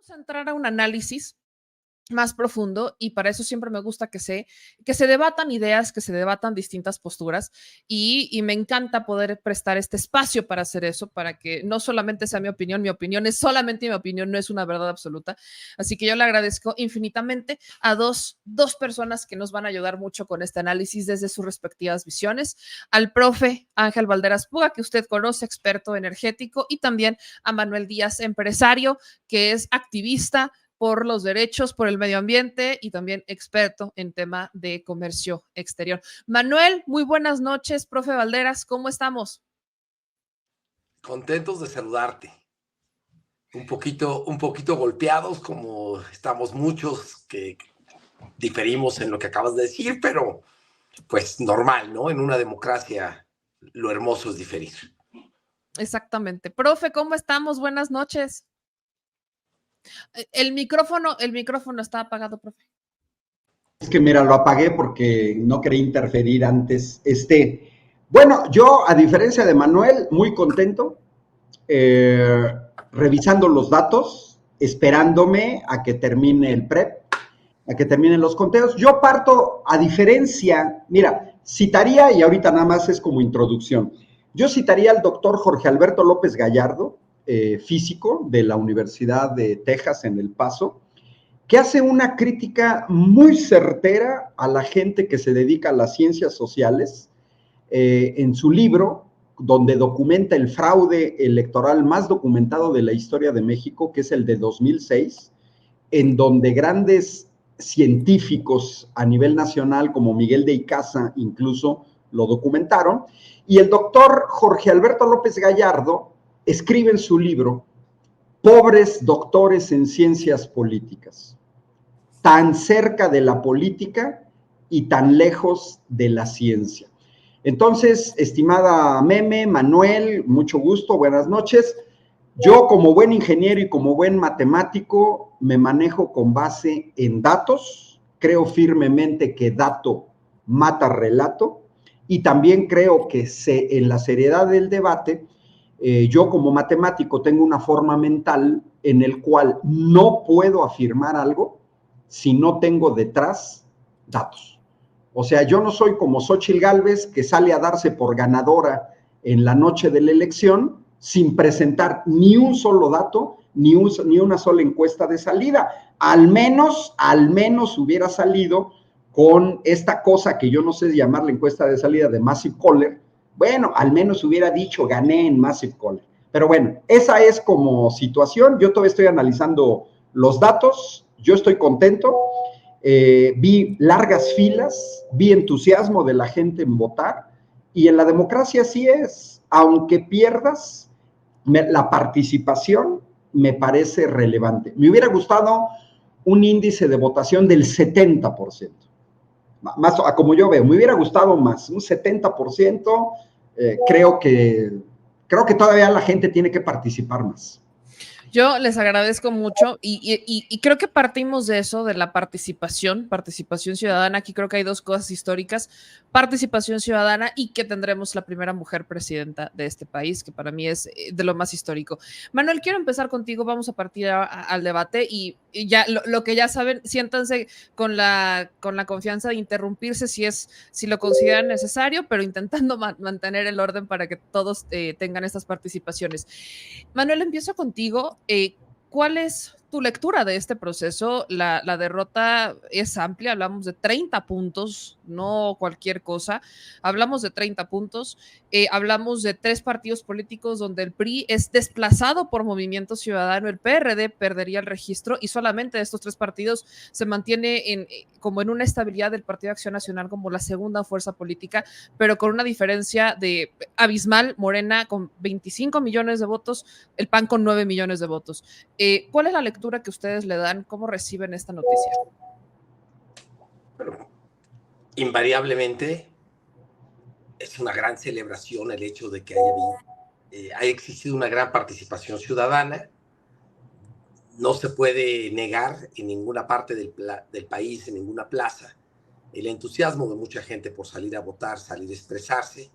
vamos a entrar a un análisis más profundo y para eso siempre me gusta que se debatan ideas, que se debatan distintas posturas y me encanta poder prestar este espacio para hacer eso, para que no solamente sea mi opinión es solamente mi opinión, no es una verdad absoluta. Así que yo le agradezco infinitamente a dos personas que nos van a ayudar mucho con este análisis desde sus respectivas visiones, al profe Ángel Valderas Puga, que usted conoce, experto energético, y también a Manuel Díaz, empresario, que es activista por los derechos, por el medio ambiente y también experto en tema de comercio exterior. Manuel, muy buenas noches, profe Valderas, ¿cómo estamos? Contentos de saludarte. Un poquito golpeados, como estamos muchos que diferimos en lo que acabas de decir, pero pues normal, ¿no? En una democracia lo hermoso es diferir. Exactamente. Profe, ¿cómo estamos? Buenas noches. El micrófono está apagado, profe. Es que mira, lo apagué porque no quería interferir antes. Bueno, yo a diferencia de Manuel, muy contento, revisando los datos, esperándome a que termine el PREP, a que terminen los conteos. Yo parto a diferencia, mira, citaría, y ahorita nada más es como introducción, yo citaría al doctor Jorge Alberto López Gallardo, físico de la Universidad de Texas en El Paso, que hace una crítica muy certera a la gente que se dedica a las ciencias sociales en su libro, donde documenta el fraude electoral más documentado de la historia de México, que es el de 2006, en donde grandes científicos a nivel nacional, como Miguel de Icaza, incluso lo documentaron, y el doctor Jorge Alberto López Gallardo escribe en su libro Pobres doctores en ciencias políticas, tan cerca de la política y tan lejos de la ciencia. Entonces, estimada Meme, Manuel, mucho gusto, buenas noches. Yo como buen ingeniero y como buen matemático me manejo con base en datos, creo firmemente que dato mata relato y también creo que en la seriedad del debate, yo como matemático tengo una forma mental en el cual no puedo afirmar algo si no tengo detrás datos. O sea, yo no soy como Xóchitl Gálvez, que sale a darse por ganadora en la noche de la elección sin presentar ni un solo dato, ni una sola encuesta de salida. Al menos hubiera salido con esta cosa que yo no sé llamar la encuesta de salida de Massive Caller. Bueno, al menos hubiera dicho gané en Massive Caller. Pero bueno, esa es como situación. Yo todavía estoy analizando los datos. Yo estoy contento. Vi largas filas, vi entusiasmo de la gente en votar, y en la democracia así es, aunque pierdas, la participación me parece relevante. Me hubiera gustado un índice de votación del 70%, más como yo veo, me hubiera gustado más, un 70%, creo que todavía la gente tiene que participar más. Yo les agradezco mucho y creo que partimos de eso, de la participación ciudadana. Aquí creo que hay dos cosas históricas: participación ciudadana y que tendremos la primera mujer presidenta de este país, que para mí es de lo más histórico. Manuel, quiero empezar contigo, vamos a partir al debate y ya lo que ya saben, siéntanse con la confianza de interrumpirse si lo consideran necesario, pero intentando mantener el orden para que todos tengan estas participaciones. Manuel, empiezo contigo. ¿Cuál es tu lectura de este proceso? La derrota es amplia, hablamos de 30 puntos, no cualquier cosa. Hablamos de 30 puntos, hablamos de 3 partidos políticos donde el PRI es desplazado por Movimiento Ciudadano, el PRD perdería el registro y solamente de estos 3 partidos se mantiene como en una estabilidad del Partido de Acción Nacional como la segunda fuerza política, pero con una diferencia de abismal: Morena con 25 millones de votos, el PAN con 9 millones de votos. ¿Cuál es la lectura que ustedes le dan? ¿Cómo reciben esta noticia? Bueno, invariablemente es una gran celebración el hecho de que haya existido una gran participación ciudadana. No se puede negar en ninguna parte del país, en ninguna plaza, el entusiasmo de mucha gente por salir a votar, salir a expresarse.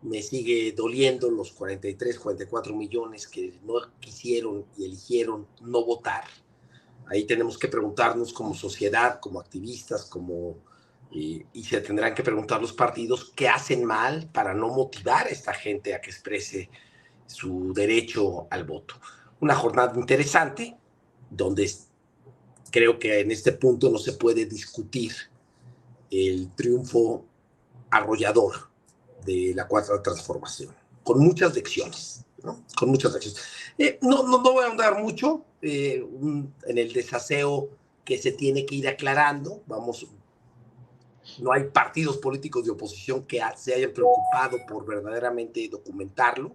Me sigue doliendo los 43, 44 millones que no quisieron y eligieron no votar. Ahí tenemos que preguntarnos como sociedad, como activistas, y se tendrán que preguntar los partidos qué hacen mal para no motivar a esta gente a que exprese su derecho al voto. Una jornada interesante, donde creo que en este punto no se puede discutir el triunfo arrollador de la Cuarta Transformación, con muchas lecciones, ¿no? Con muchas lecciones. No voy a ahondar mucho en el desaseo que se tiene que ir aclarando. No hay partidos políticos de oposición que se hayan preocupado por verdaderamente documentarlo.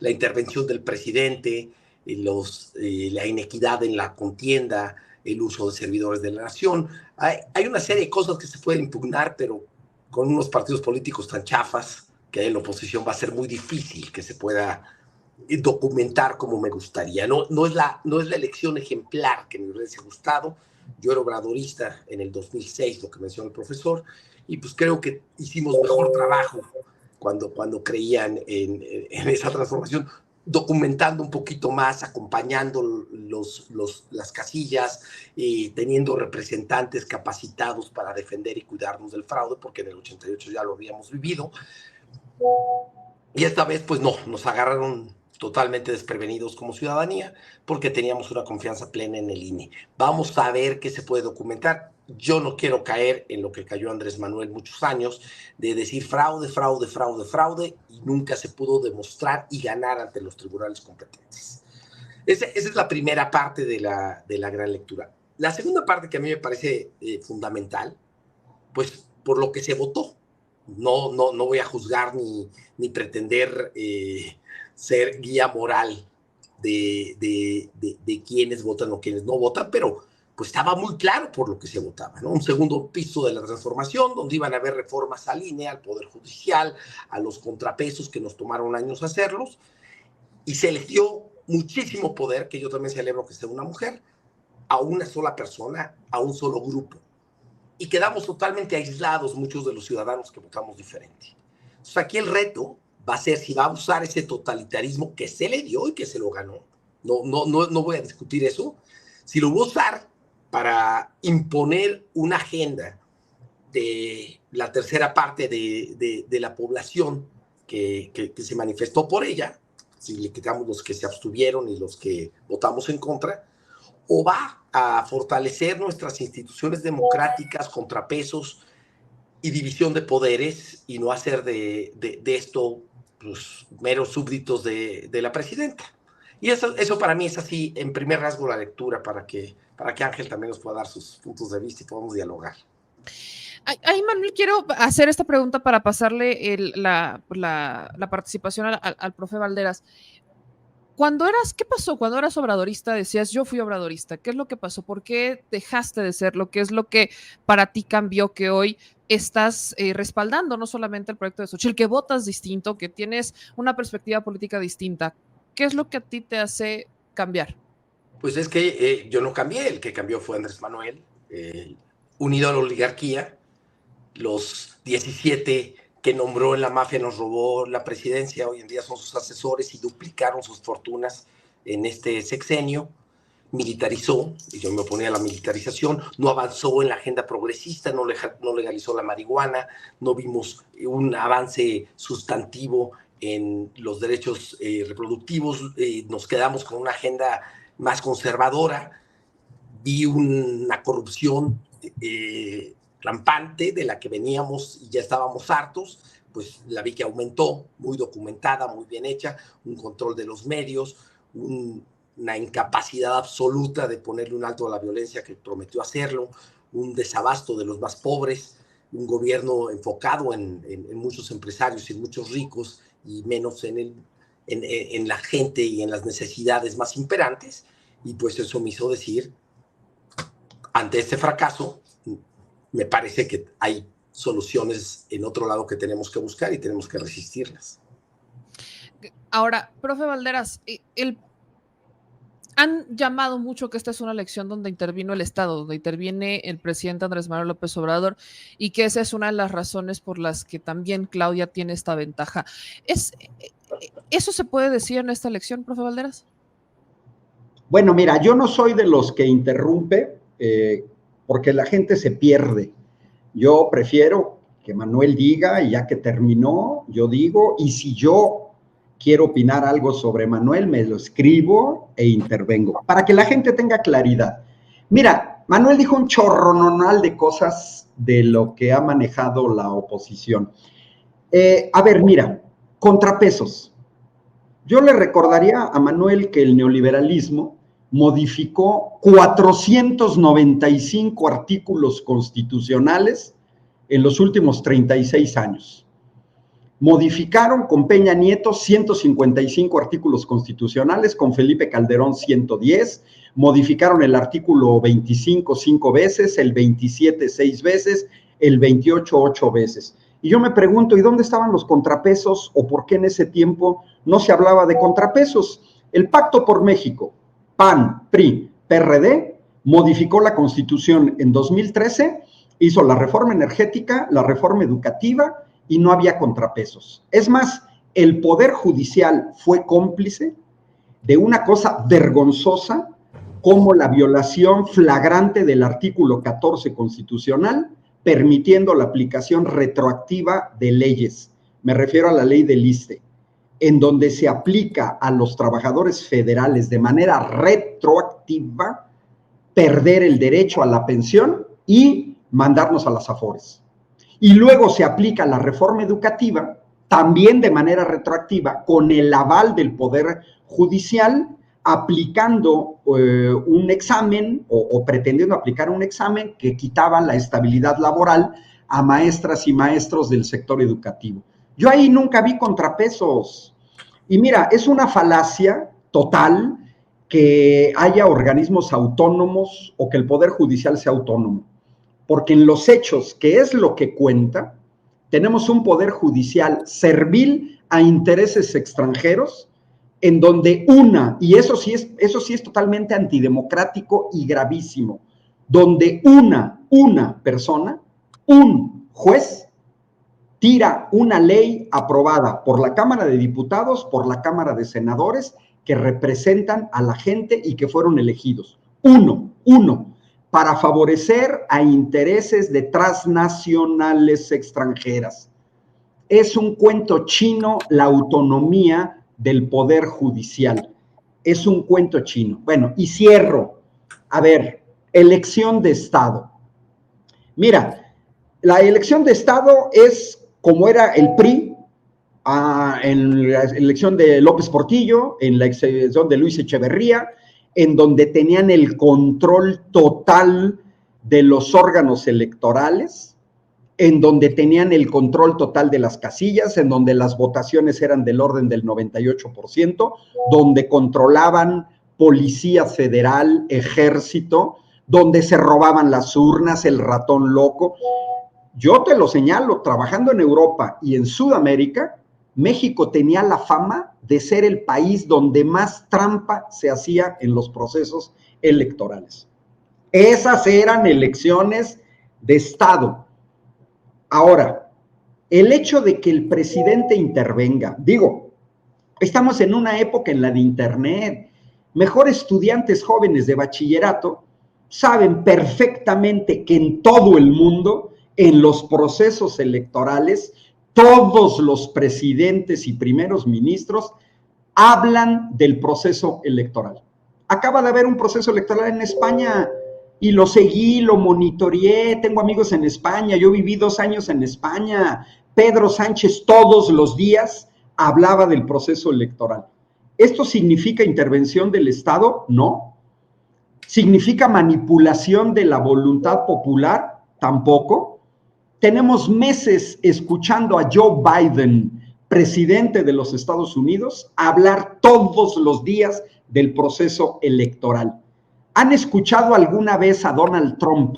La intervención del presidente, la inequidad en la contienda, el uso de servidores de la nación. Hay una serie de cosas que se pueden impugnar, pero con unos partidos políticos tan chafas que hay en la oposición va a ser muy difícil que se pueda documentar como me gustaría. No es la elección ejemplar que me hubiese gustado. Yo era obradorista en el 2006, lo que mencionó el profesor, y pues creo que hicimos mejor trabajo cuando creían en esa transformación, documentando un poquito más, acompañando las casillas, teniendo representantes capacitados para defender y cuidarnos del fraude, porque en el 88 ya lo habíamos vivido. Y esta vez, pues no, nos agarraron totalmente desprevenidos como ciudadanía, porque teníamos una confianza plena en el INE. Vamos a ver qué se puede documentar. Yo no quiero caer en lo que cayó Andrés Manuel muchos años, de decir fraude, fraude, fraude, fraude, y nunca se pudo demostrar y ganar ante los tribunales competentes. Esa es la primera parte de la gran lectura. La segunda parte, que a mí me parece fundamental, pues por lo que se votó. No voy a juzgar ni pretender ser guía moral de quienes votan o quienes no votan, pero pues estaba muy claro por lo que se votaba, ¿no? Un segundo piso de la transformación, donde iban a haber reformas al INE, al Poder Judicial, a los contrapesos que nos tomaron años hacerlos, y se les dio muchísimo poder, que yo también celebro que sea una mujer, a una sola persona, a un solo grupo. Y quedamos totalmente aislados muchos de los ciudadanos que votamos diferente. Entonces aquí el reto va a ser si va a usar ese totalitarismo que se le dio y que se lo ganó. No voy a discutir eso. Si lo va a usar para imponer una agenda de la tercera parte de la población que se manifestó por ella, si le quitamos los que se abstuvieron y los que votamos en contra, o va a fortalecer nuestras instituciones democráticas, contrapesos y división de poderes, y no hacer de esto pues, meros súbditos de la presidenta. Y eso para mí es así, en primer rasgo, la lectura, para que Ángel también nos pueda dar sus puntos de vista y podamos dialogar. Ay, Manuel, quiero hacer esta pregunta para pasarle la participación al profe Valderas. ¿Qué pasó cuando eras obradorista? Decías, yo fui obradorista. ¿Qué es lo que pasó? ¿Por qué dejaste de serlo? ¿Qué es lo que para ti cambió que hoy estás respaldando no solamente el proyecto de Xochitl, que votas distinto, que tienes una perspectiva política distinta? ¿Qué es lo que a ti te hace cambiar? Pues es que yo no cambié, el que cambió fue Andrés Manuel, unido a la oligarquía. Los 17 que nombró en la mafia nos robó la presidencia, hoy en día son sus asesores y duplicaron sus fortunas en este sexenio. Militarizó, y yo me oponía a la militarización, no avanzó en la agenda progresista, no legalizó la marihuana, no vimos un avance sustantivo en los derechos reproductivos, nos quedamos con una agenda más conservadora, vi una corrupción rampante de la que veníamos y ya estábamos hartos, pues la vi que aumentó, muy documentada, muy bien hecha, un control de los medios, una incapacidad absoluta de ponerle un alto a la violencia que prometió hacerlo, un desabasto de los más pobres, un gobierno enfocado en muchos empresarios y en muchos ricos y menos en la gente y en las necesidades más imperantes, y pues eso me hizo decir, ante este fracaso, me parece que hay soluciones en otro lado que tenemos que buscar y tenemos que resistirlas. Ahora, profe Valderas, Han llamado mucho que esta es una elección donde intervino el Estado, donde interviene el presidente Andrés Manuel López Obrador, y que esa es una de las razones por las que también Claudia tiene esta ventaja. ¿Eso se puede decir en esta elección, profe Valderas? Bueno, mira, yo no soy de los que interrumpe porque la gente se pierde. Yo prefiero que Manuel diga y ya que terminó, yo digo, y si yo quiero opinar algo sobre Manuel, me lo escribo e intervengo, para que la gente tenga claridad. Mira, Manuel dijo un chorrononal de cosas de lo que ha manejado la oposición. A ver, mira, contrapesos. Yo le recordaría a Manuel que el neoliberalismo modificó 495 artículos constitucionales en los últimos 36 años. Modificaron con Peña Nieto 155 artículos constitucionales, con Felipe Calderón 110, modificaron el artículo 25 5 veces, el 27 6 veces, el 28 8 veces. Y yo me pregunto, ¿y dónde estaban los contrapesos o por qué en ese tiempo no se hablaba de contrapesos? El Pacto por México, PAN, PRI, PRD, modificó la Constitución en 2013, hizo la reforma energética, la reforma educativa, y no había contrapesos. Es más, el Poder Judicial fue cómplice de una cosa vergonzosa como la violación flagrante del artículo 14 constitucional, permitiendo la aplicación retroactiva de leyes. Me refiero a la ley del ISSSTE, en donde se aplica a los trabajadores federales de manera retroactiva perder el derecho a la pensión y mandarnos a las afores. Y luego se aplica la reforma educativa, también de manera retroactiva, con el aval del Poder Judicial, aplicando un examen o pretendiendo aplicar un examen que quitaba la estabilidad laboral a maestras y maestros del sector educativo. Yo ahí nunca vi contrapesos. Y mira, es una falacia total que haya organismos autónomos o que el Poder Judicial sea autónomo. Porque en los hechos, que es lo que cuenta, tenemos un poder judicial servil a intereses extranjeros, en donde y eso sí es totalmente antidemocrático y gravísimo, donde una persona, un juez, tira una ley aprobada por la Cámara de Diputados, por la Cámara de Senadores, que representan a la gente y que fueron elegidos. Uno, para favorecer a intereses de transnacionales extranjeras. Es un cuento chino la autonomía del Poder Judicial. Es un cuento chino. Bueno, y cierro. A ver, elección de Estado. Mira, la elección de Estado es como era el PRI en la elección de López Portillo, en la elección de Luis Echeverría, en donde tenían el control total de los órganos electorales, en donde tenían el control total de las casillas, en donde las votaciones eran del orden del 98%, donde controlaban Policía Federal, Ejército, donde se robaban las urnas, el ratón loco. Yo te lo señalo, trabajando en Europa y en Sudamérica, México tenía la fama de ser el país donde más trampa se hacía en los procesos electorales. Esas eran elecciones de Estado. Ahora, el hecho de que el presidente intervenga, digo, estamos en una época en la de Internet, mejor estudiantes jóvenes de bachillerato saben perfectamente que en todo el mundo, en los procesos electorales, todos los presidentes y primeros ministros hablan del proceso electoral. Acaba de haber un proceso electoral en España y lo seguí, lo monitoreé, tengo amigos en España, yo viví 2 años en España. Pedro Sánchez todos los días hablaba del proceso electoral. ¿Esto significa intervención del Estado? No. ¿Significa manipulación de la voluntad popular? Tampoco. Tenemos meses escuchando a Joe Biden, presidente de los Estados Unidos, hablar todos los días del proceso electoral. ¿Han escuchado alguna vez a Donald Trump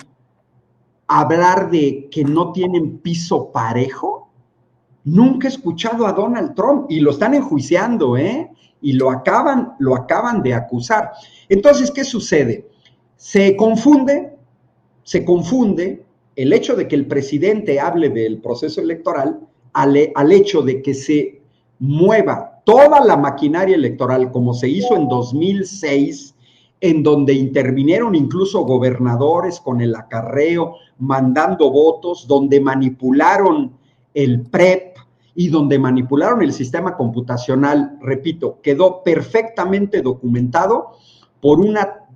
hablar de que no tienen piso parejo? Nunca he escuchado a Donald Trump y lo están enjuiciando, y lo acaban de acusar. Entonces, ¿qué sucede? Se confunde el hecho de que el presidente hable del proceso electoral al hecho de que se mueva toda la maquinaria electoral como se hizo en 2006, en donde intervinieron incluso gobernadores con el acarreo, mandando votos, donde manipularon el PREP y donde manipularon el sistema computacional. Repito, quedó perfectamente documentado por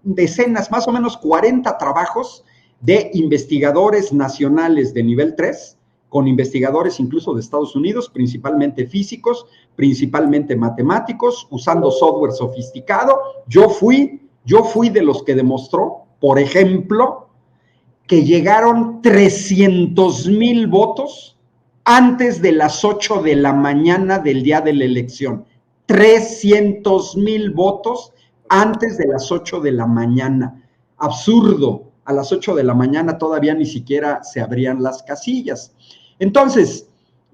decenas, más o menos 40 trabajos de investigadores nacionales de nivel 3, con investigadores incluso de Estados Unidos, principalmente físicos, principalmente matemáticos, usando software sofisticado. Yo fui de los que demostró, por ejemplo, que llegaron 300,000 votos antes de las 8 de la mañana del día de la elección. 300,000 votos antes de las 8 de la mañana. Absurdo. A las 8 de la mañana todavía ni siquiera se abrían las casillas. Entonces,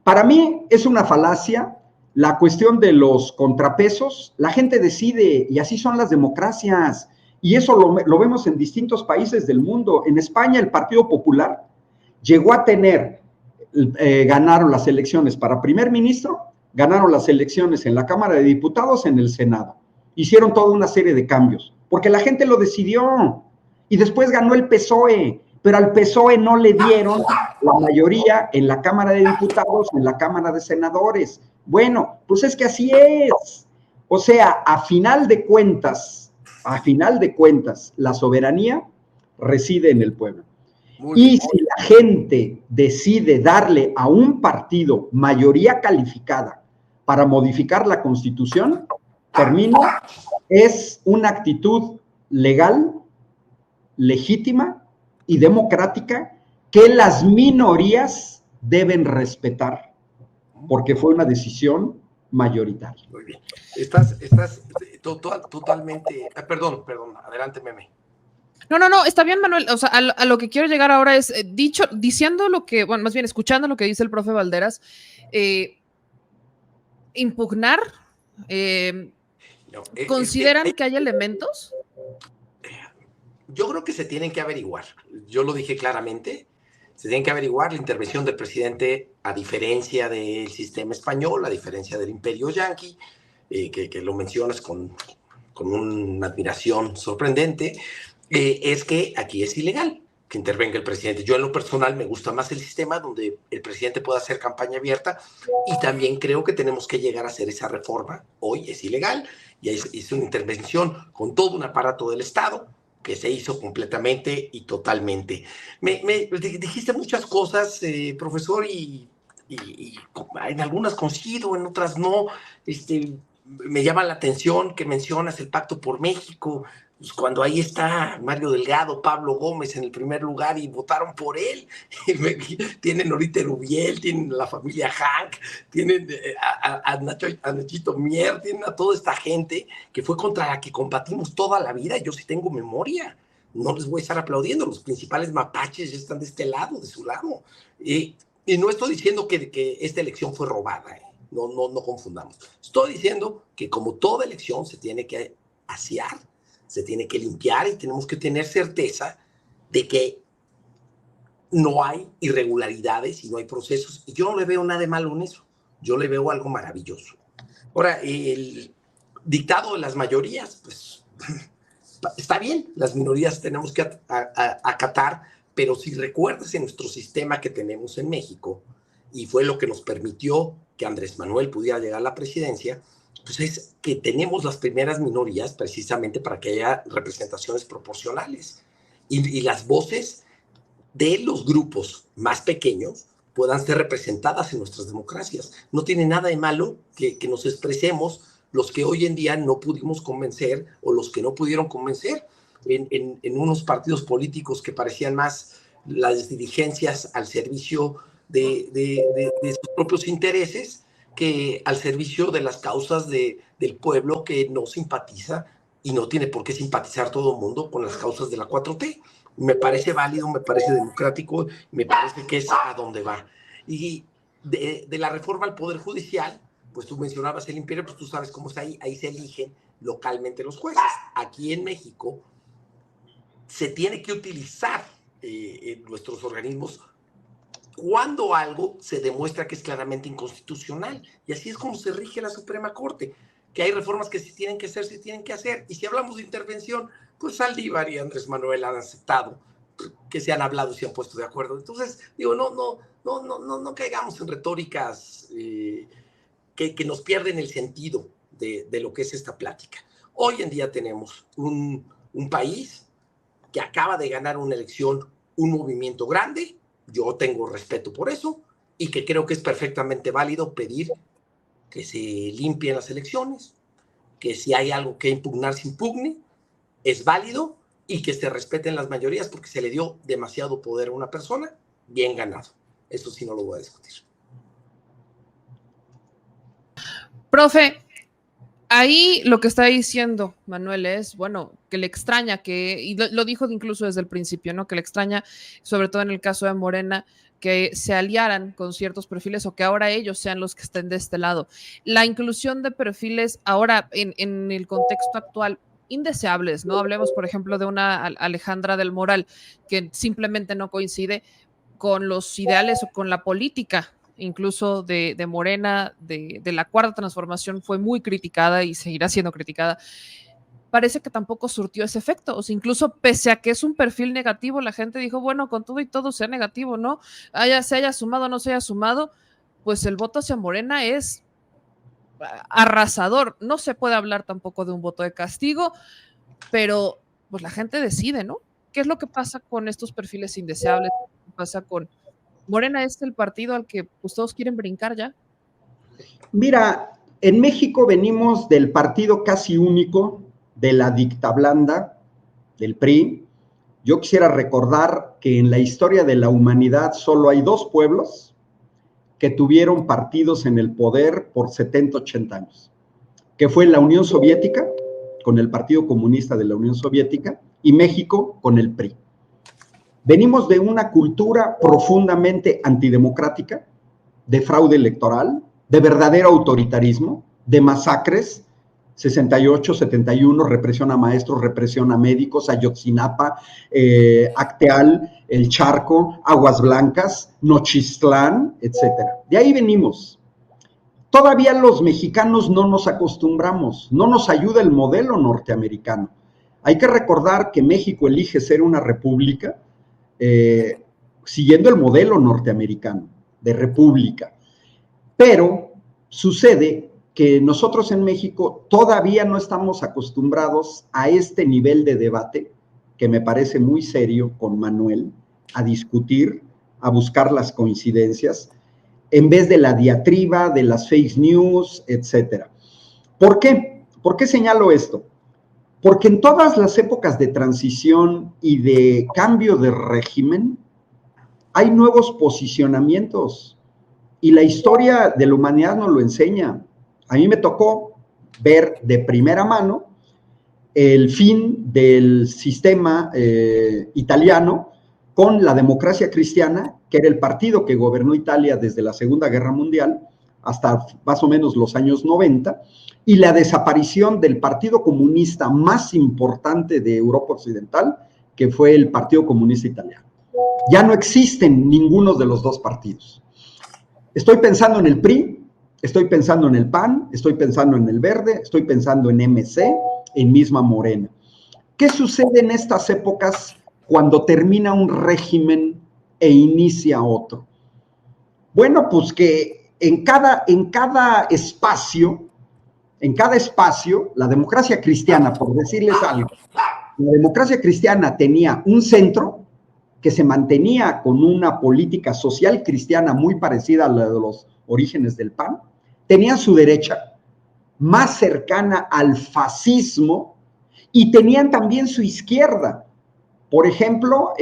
para mí es una falacia la cuestión de los contrapesos. La gente decide y así son las democracias. Y eso lo vemos en distintos países del mundo. En España el Partido Popular llegó a tener, ganaron las elecciones para primer ministro, ganaron las elecciones en la Cámara de Diputados, en el Senado. Hicieron toda una serie de cambios, porque la gente lo decidió. Y después ganó el PSOE, pero al PSOE no le dieron la mayoría en la Cámara de Diputados, en la Cámara de Senadores. Bueno, pues es que así es. O sea, a final de cuentas, la soberanía reside en el pueblo. Y si la gente decide darle a un partido mayoría calificada para modificar la Constitución, termino, es una actitud legal, legítima y democrática que las minorías deben respetar, porque fue una decisión mayoritaria. Muy bien. Estás totalmente... Perdón, adelante, Meme. No, está bien, Manuel. O sea, a lo que quiero llegar ahora es, diciendo lo que, bueno, más bien escuchando lo que dice el profe Valderas, impugnar, ¿consideran que hay elementos? Yo creo que se tienen que averiguar. Yo lo dije claramente. Se tienen que averiguar la intervención del presidente, a diferencia del sistema español, a diferencia del imperio yanqui, que lo mencionas con una admiración sorprendente, es que aquí es ilegal que intervenga el presidente. Yo en lo personal me gusta más el sistema donde el presidente pueda hacer campaña abierta, y también creo que tenemos que llegar a hacer esa reforma. Hoy es ilegal y es una intervención con todo un aparato del Estado que se hizo completamente y totalmente. Me dijiste muchas cosas, profesor, y en algunas coincido, en otras no. Me llama la atención que mencionas el Pacto por México, pues cuando ahí está Mario Delgado, Pablo Gómez en el primer lugar y votaron por él. Tienen ahorita Rubiel, tienen la familia Hank, tienen a Nachito Mier, tienen a toda esta gente que fue contra la que combatimos toda la vida. Yo sí tengo memoria, no les voy a estar aplaudiendo. Los principales mapaches ya están de este lado, de su lado. Y no estoy diciendo que esta elección fue robada, no confundamos. Estoy diciendo que como toda elección se tiene que asear, se tiene que limpiar, y tenemos que tener certeza de que no hay irregularidades y no hay procesos. Y yo no le veo nada de malo en eso. Yo le veo algo maravilloso. Ahora, el dictado de las mayorías, pues está bien, las minorías tenemos que acatar, pero si recuerdas en nuestro sistema que tenemos en México, y fue lo que nos permitió que Andrés Manuel pudiera llegar a la presidencia, pues es que tenemos las primeras minorías precisamente para que haya representaciones proporcionales y las voces de los grupos más pequeños puedan ser representadas en nuestras democracias. No tiene nada de malo que nos expresemos los que hoy en día no pudimos convencer, o los que no pudieron convencer en unos partidos políticos que parecían más las dirigencias al servicio de sus propios intereses que al servicio de las causas del pueblo, que no simpatiza, y no tiene por qué simpatizar todo el mundo con las causas de la 4T. Me parece válido, me parece democrático, me parece que es a donde va. Y de la reforma al Poder Judicial, pues tú mencionabas el imperio, pues tú sabes cómo está ahí se eligen localmente los jueces. Aquí en México se tiene que utilizar nuestros organismos cuando algo se demuestra que es claramente inconstitucional. Y así es como se rige la Suprema Corte, que hay reformas que sí tienen que hacer, sí tienen que hacer. Y si hablamos de intervención, pues Saldívar y Andrés Manuel han aceptado que se han hablado y se han puesto de acuerdo. Entonces, digo, no caigamos en retóricas que nos pierden el sentido de lo que es esta plática. Hoy en día tenemos un país que acaba de ganar una elección, un movimiento grande, yo tengo respeto por eso, y que creo que es perfectamente válido pedir que se limpien las elecciones, que si hay algo que impugnar se impugne, es válido, y que se respeten las mayorías porque se le dio demasiado poder a una persona, bien ganado. Eso sí no lo voy a discutir. Profe, ahí lo que está diciendo Manuel es, bueno, que le extraña y lo dijo incluso desde el principio, ¿no? Que le extraña, sobre todo en el caso de Morena, que se aliaran con ciertos perfiles o que ahora ellos sean los que estén de este lado. La inclusión de perfiles ahora en el contexto actual, indeseables, ¿no? Hablemos, por ejemplo, de una Alejandra del Moral, que simplemente no coincide con los ideales o con la política incluso de Morena, de la Cuarta Transformación, fue muy criticada y seguirá siendo criticada. Parece que tampoco surtió ese efecto, o sea, incluso pese a que es un perfil negativo, la gente dijo, bueno, con todo y todo sea negativo, ¿no? Se haya sumado o no se haya sumado, pues el voto hacia Morena es arrasador. No se puede hablar tampoco de un voto de castigo, pero pues la gente decide, ¿no? ¿Qué es lo que pasa con estos perfiles indeseables? ¿Qué pasa con Morena? ¿Es el partido al que pues, todos quieren brincar ya? Mira, en México venimos del partido casi único de la dictablanda, del PRI. Yo quisiera recordar que en la historia de la humanidad solo hay 2 pueblos que tuvieron partidos en el poder por 70, 80 años, que fue la Unión Soviética, con el Partido Comunista de la Unión Soviética, y México con el PRI. Venimos de una cultura profundamente antidemocrática, de fraude electoral, de verdadero autoritarismo, de masacres, 68, 71, represión a maestros, represión a médicos, Ayotzinapa, Acteal, El Charco, Aguas Blancas, Nochistlán, etcétera. De ahí venimos. Todavía los mexicanos no nos acostumbramos, no nos ayuda el modelo norteamericano. Hay que recordar que México elige ser una república siguiendo el modelo norteamericano de república. Pero sucede que nosotros en México todavía no estamos acostumbrados a este nivel de debate, que me parece muy serio con Manuel, a discutir, a buscar las coincidencias, en vez de la diatriba, de las fake news, etcétera. ¿Por qué? ¿Por qué señalo esto? Porque en todas las épocas de transición y de cambio de régimen, hay nuevos posicionamientos. Y la historia de la humanidad nos lo enseña. A mí me tocó ver de primera mano el fin del sistema italiano con la democracia cristiana, que era el partido que gobernó Italia desde la Segunda Guerra Mundial hasta más o menos los años 90, y la desaparición del partido comunista más importante de Europa Occidental, que fue el Partido Comunista Italiano. Ya no existen ninguno de los 2 partidos. Estoy pensando en el PRI, estoy pensando en el PAN, estoy pensando en el Verde, estoy pensando en MC, en misma Morena. ¿Qué sucede en estas épocas cuando termina un régimen e inicia otro? Bueno, pues que en cada espacio, la democracia cristiana, por decirles algo, la democracia cristiana tenía un centro que se mantenía con una política social cristiana muy parecida a la de los orígenes del PAN, tenía su derecha más cercana al fascismo y tenían también su izquierda. Por ejemplo,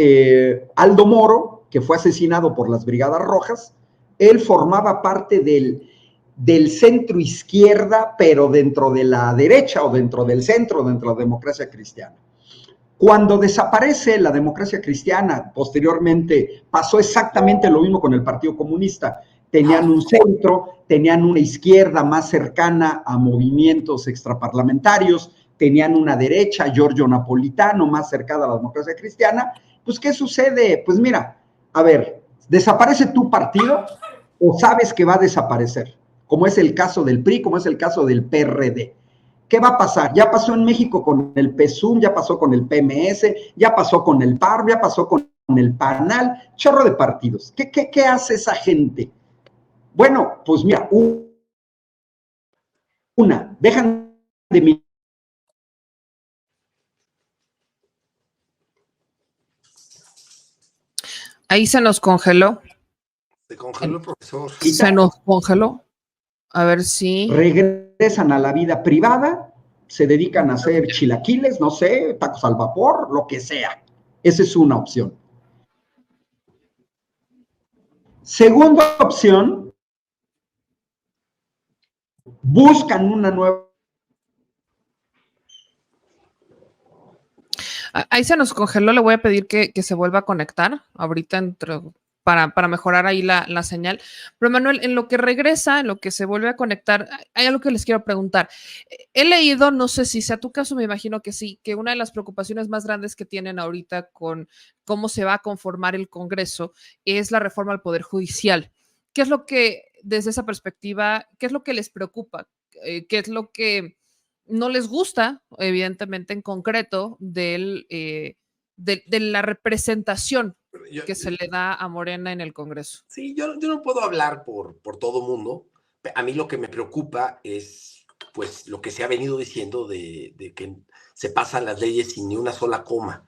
Aldo Moro, que fue asesinado por las Brigadas Rojas, él formaba parte del centro izquierda, pero dentro de la derecha o dentro del centro, dentro de la democracia cristiana. Cuando desaparece la democracia cristiana, posteriormente pasó exactamente lo mismo con el Partido Comunista. tenían un centro, tenían una izquierda más cercana a movimientos extraparlamentarios, tenían una derecha, Giorgio Napolitano, más cercana a la democracia cristiana. Pues, ¿qué sucede? Pues mira, a ver, ¿desaparece tu partido o sabes que va a desaparecer? Como es el caso del PRI, como es el caso del PRD. ¿Qué va a pasar? Ya pasó en México con el PSUM, ya pasó con el PMS, ya pasó con el PAR, ya pasó con el PANAL, chorro de partidos. ¿Qué hace esa gente? Bueno, pues mira, dejan de... Ahí se nos congeló. Se congeló el profesor. Se nos congeló. A ver si... Regresan a la vida privada, se dedican a hacer chilaquiles, no sé, tacos al vapor, lo que sea. Esa es una opción. Segunda opción, buscan una nueva... Ahí se nos congeló, le voy a pedir que se vuelva a conectar ahorita para mejorar ahí la señal. Pero Manuel, en lo que regresa, en lo que se vuelve a conectar, hay algo que les quiero preguntar. He leído, no sé si sea tu caso, me imagino que sí, que una de las preocupaciones más grandes que tienen ahorita con cómo se va a conformar el Congreso es la reforma al Poder Judicial. ¿Qué es lo que, desde esa perspectiva, qué es lo que les preocupa? ¿Qué es lo que no les gusta, evidentemente, en concreto, de la representación que se le da a Morena en el Congreso? Sí, yo no puedo hablar por todo mundo. A mí lo que me preocupa es, pues, lo que se ha venido diciendo de que se pasan las leyes sin ni una sola coma.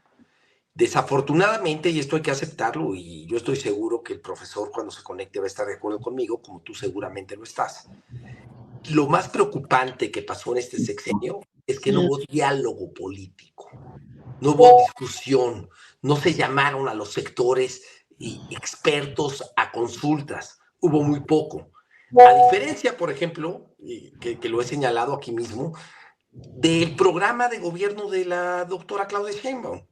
Desafortunadamente, y esto hay que aceptarlo, y yo estoy seguro que el profesor cuando se conecte va a estar de acuerdo conmigo, como tú seguramente lo estás. Lo más preocupante que pasó en este sexenio es que no hubo diálogo político, no hubo discusión, no se llamaron a los sectores y expertos a consultas, hubo muy poco. A diferencia, por ejemplo, que lo he señalado aquí mismo, del programa de gobierno de la doctora Claudia Sheinbaum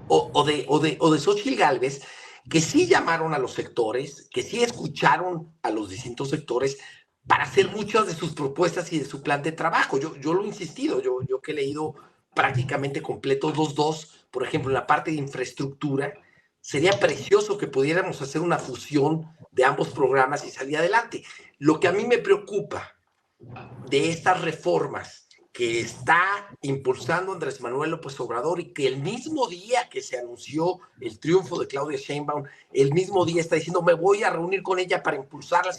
o de Xóchitl Gálvez, que sí llamaron a los sectores, que sí escucharon a los distintos sectores para hacer muchas de sus propuestas y de su plan de trabajo. Yo lo he insistido, yo que he leído prácticamente completos los dos, por ejemplo, en la parte de infraestructura, sería precioso que pudiéramos hacer una fusión de ambos programas y salir adelante. Lo que a mí me preocupa de estas reformas que está impulsando Andrés Manuel López Obrador y que el mismo día que se anunció el triunfo de Claudia Sheinbaum, el mismo día está diciendo me voy a reunir con ella para impulsarlas,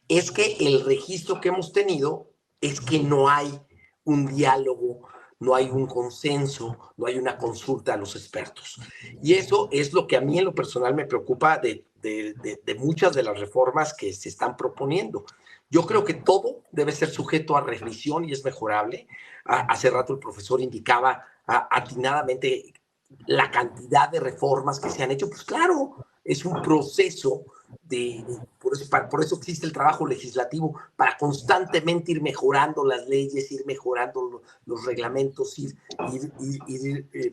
es que el registro que hemos tenido es que no hay un diálogo, no hay un consenso, no hay una consulta a los expertos. Y eso es lo que a mí en lo personal me preocupa de muchas de las reformas que se están proponiendo. Yo creo que todo debe ser sujeto a revisión y es mejorable. Hace rato el profesor indicaba atinadamente la cantidad de reformas que se han hecho. Pues claro, es un proceso por eso existe el trabajo legislativo, para constantemente ir mejorando las leyes, ir mejorando los reglamentos, ir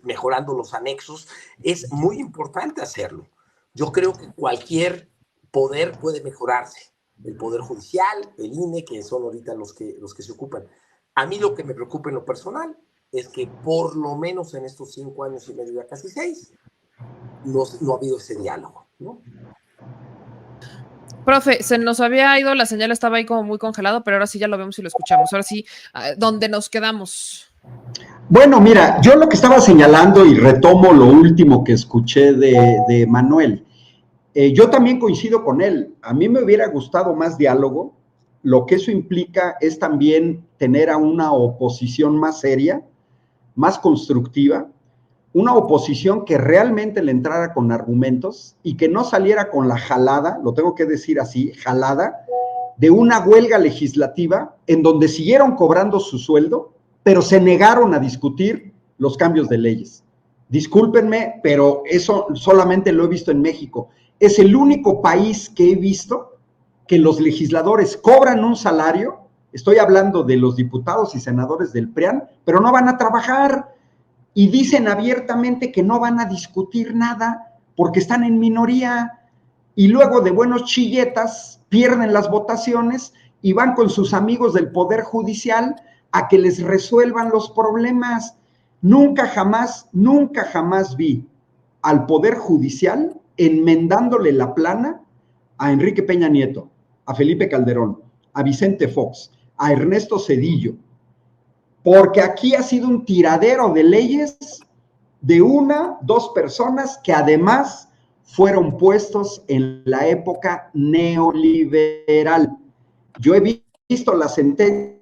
mejorando los anexos. Es muy importante hacerlo. Yo creo que cualquier poder puede mejorarse. El Poder Judicial, el INE, que son ahorita los que se ocupan. A mí lo que me preocupa en lo personal es que por lo menos en estos 5 años y medio, ya casi 6, no ha habido ese diálogo, ¿no? Profe, se nos había ido, la señal estaba ahí como muy congelado, pero ahora sí ya lo vemos y lo escuchamos. Ahora sí, ¿dónde nos quedamos? Bueno, mira, yo lo que estaba señalando y retomo lo último que escuché de Manuel. Yo también coincido con él. A mí me hubiera gustado más diálogo. Lo que eso implica es también tener a una oposición más seria, más constructiva, una oposición que realmente le entrara con argumentos y que no saliera con la jalada, lo tengo que decir así, jalada, de una huelga legislativa en donde siguieron cobrando su sueldo, pero se negaron a discutir los cambios de leyes. Discúlpenme, pero eso solamente lo he visto en México. Es el único país que he visto que los legisladores cobran un salario, estoy hablando de los diputados y senadores del PRIAN, pero no van a trabajar y dicen abiertamente que no van a discutir nada porque están en minoría. y luego de buenos chilletas pierden las votaciones y van con sus amigos del Poder Judicial a que les resuelvan los problemas. Nunca jamás vi al Poder Judicial enmendándole la plana a Enrique Peña Nieto, a Felipe Calderón, a Vicente Fox, a Ernesto Zedillo, porque aquí ha sido un tiradero de leyes de dos personas que además fueron puestos en la época neoliberal. Yo he visto las sentencias.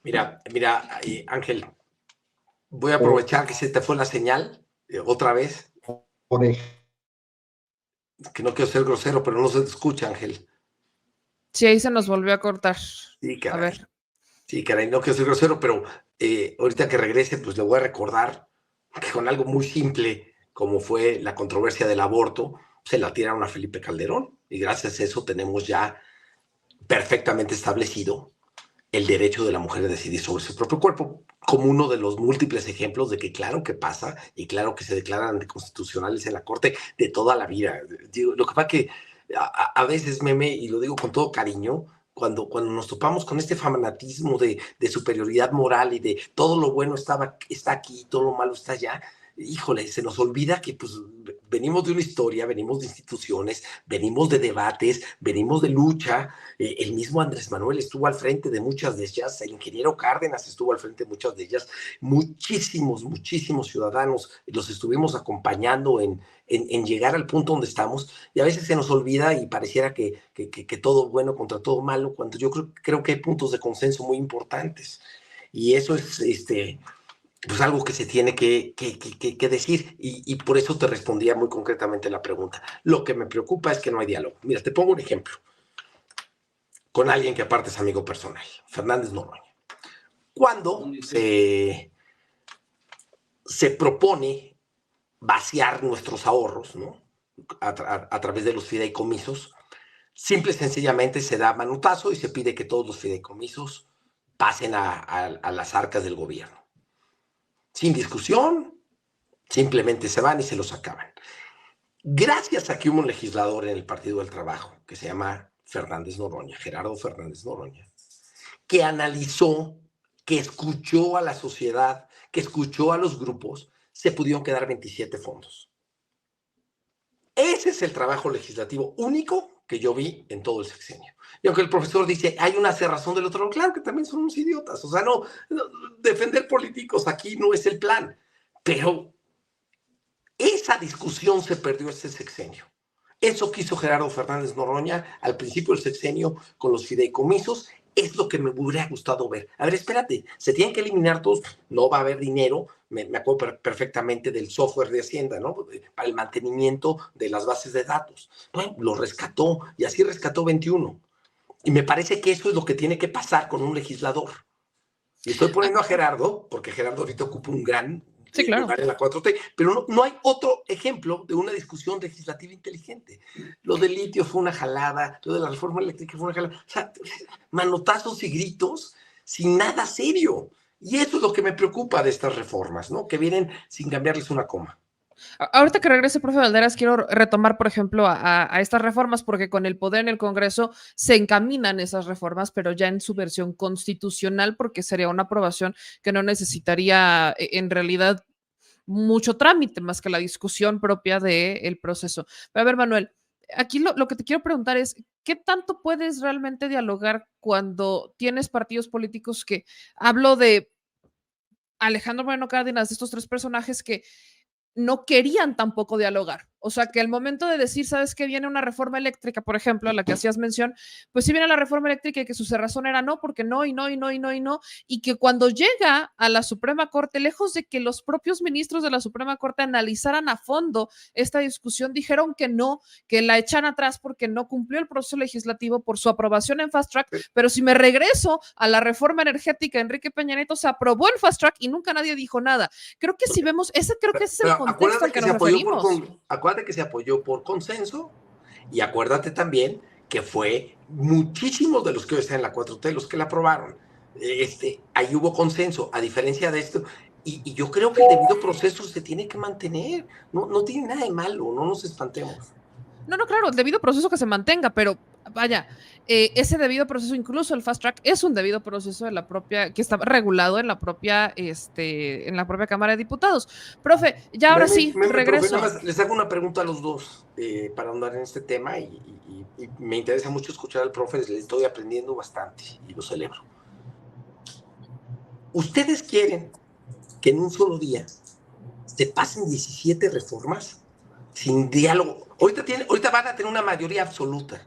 Mira, Ángel, voy a aprovechar que se te fue la señal otra vez. Por ejemplo. Que no quiero ser grosero, pero no se te escucha, Ángel. Sí, ahí se nos volvió a cortar. Sí, caray. A ver. Sí, caray, no quiero ser grosero, pero ahorita que regrese, pues le voy a recordar que con algo muy simple, como fue la controversia del aborto, se la tiraron a Felipe Calderón, y gracias a eso tenemos ya perfectamente establecido el derecho de la mujer a decidir sobre su propio cuerpo, como uno de los múltiples ejemplos de que claro que pasa y claro que se declaran anticonstitucionales en la Corte de toda la vida. Digo, lo que pasa que a veces, Meme, y lo digo con todo cariño, cuando nos topamos con este fanatismo de superioridad moral y de todo lo bueno está aquí, todo lo malo está allá, híjole, se nos olvida que pues venimos de una historia, venimos de instituciones, venimos de debates, venimos de lucha. El mismo Andrés Manuel estuvo al frente de muchas de ellas, el ingeniero Cárdenas estuvo al frente de muchas de ellas, muchísimos ciudadanos los estuvimos acompañando en llegar al punto donde estamos, y a veces se nos olvida y pareciera que todo bueno contra todo malo, cuando yo creo que hay puntos de consenso muy importantes, y eso es pues algo que se tiene que decir, y por eso te respondía muy concretamente la pregunta. Lo que me preocupa es que no hay diálogo. Mira, te pongo un ejemplo con alguien que aparte es amigo personal, Fernández Noroña. Cuando se propone vaciar nuestros ahorros, ¿no?, a través de los fideicomisos, simple y sencillamente se da manutazo y se pide que todos los fideicomisos pasen a las arcas del gobierno. Sin discusión, simplemente se van y se los acaban. Gracias a que hubo un legislador en el Partido del Trabajo que se llama Fernández Noroña, Gerardo Fernández Noroña, que analizó, que escuchó a la sociedad, que escuchó a los grupos, se pudieron quedar 27 fondos. Ese es el trabajo legislativo único que yo vi en todo el sexenio. Y aunque el profesor dice, hay una cerrazón del otro lado, claro que también son unos idiotas. O sea, no, defender políticos aquí no es el plan. Pero esa discusión se perdió este sexenio. Eso que hizo Gerardo Fernández Noroña al principio del sexenio con los fideicomisos es lo que me hubiera gustado ver. A ver, espérate, se tienen que eliminar todos, no va a haber dinero, me acuerdo perfectamente del software de Hacienda, ¿no?, para el mantenimiento de las bases de datos. Bueno, lo rescató y así rescató 21. Y me parece que eso es lo que tiene que pasar con un legislador. Y estoy poniendo a Gerardo, porque Gerardo ahorita ocupa un gran lugar en la 4T, pero no hay otro ejemplo de una discusión legislativa inteligente. Lo del litio fue una jalada, lo de la reforma eléctrica fue una jalada. O sea, manotazos y gritos sin nada serio. Y eso es lo que me preocupa de estas reformas, ¿no?, que vienen sin cambiarles una coma. Ahorita que regrese, profe Valderas, quiero retomar, por ejemplo, a estas reformas, porque con el poder en el Congreso se encaminan esas reformas, pero ya en su versión constitucional, porque sería una aprobación que no necesitaría en realidad mucho trámite más que la discusión propia del proceso. Pero a ver, Manuel, aquí lo que te quiero preguntar es, ¿qué tanto puedes realmente dialogar cuando tienes partidos políticos que, hablo de Alejandro Moreno Cárdenas, de estos tres personajes que no querían tampoco dialogar? O sea, que al momento de decir, ¿sabes qué? Viene una reforma eléctrica, por ejemplo, a la que hacías mención, pues sí viene la reforma eléctrica y que su cerrazón era no, porque no, y no, y no, y no, y no, y que cuando llega a la Suprema Corte, lejos de que los propios ministros de la Suprema Corte analizaran a fondo esta discusión, dijeron que no, que la echan atrás porque no cumplió el proceso legislativo por su aprobación en Fast Track, pero si me regreso a la reforma energética, Enrique Peña Nieto se aprobó en Fast Track y nunca nadie dijo nada. Creo que si vemos, creo que ese es el contexto al que nos referimos. Acuérdate que se apoyó por consenso, y acuérdate también que fue muchísimos de los que hoy están en la 4T los que la aprobaron. Ahí hubo consenso, a diferencia de esto. Y yo creo que el debido proceso se tiene que mantener. No tiene nada de malo, no nos espantemos. No, claro, el debido proceso que se mantenga, pero vaya, ese debido proceso, incluso el fast track, es un debido proceso de la propia, que está regulado en la propia Cámara de Diputados. Profe, ya ahora sí, regreso. Profe, nada más les hago una pregunta a los dos para andar en este tema y me interesa mucho escuchar al profe, les estoy aprendiendo bastante y lo celebro. ¿Ustedes quieren que en un solo día se pasen 17 reformas sin diálogo? Ahorita van a tener una mayoría absoluta.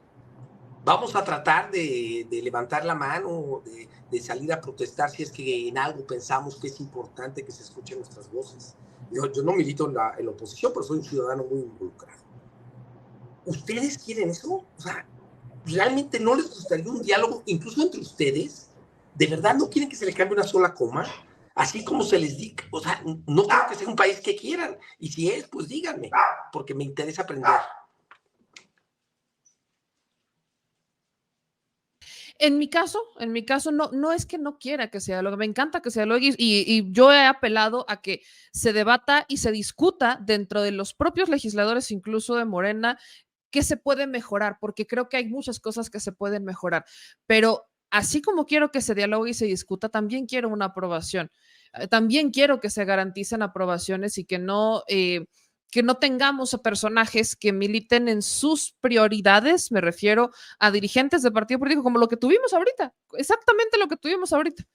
Vamos a tratar de levantar la mano, de salir a protestar si es que en algo pensamos que es importante que se escuchen nuestras voces. Yo no milito en la oposición, pero soy un ciudadano muy involucrado. ¿Ustedes quieren eso? O sea, ¿realmente no les gustaría un diálogo, incluso entre ustedes? ¿De verdad no quieren que se le cambie una sola coma? Así como se les diga, o sea, no creo que sea un país que quieran. Y si es, pues díganme, porque me interesa aprender. En mi caso, no es que no quiera que se dialogue, me encanta que se dialogue y yo he apelado a que se debata y se discuta dentro de los propios legisladores, incluso de Morena, que se puede mejorar, porque creo que hay muchas cosas que se pueden mejorar, pero así como quiero que se dialogue y se discuta, también quiero una aprobación, también quiero que se garanticen aprobaciones y que no tengamos a personajes que militen en sus prioridades, me refiero a dirigentes de partido político como lo que tuvimos ahorita, exactamente lo que tuvimos ahorita.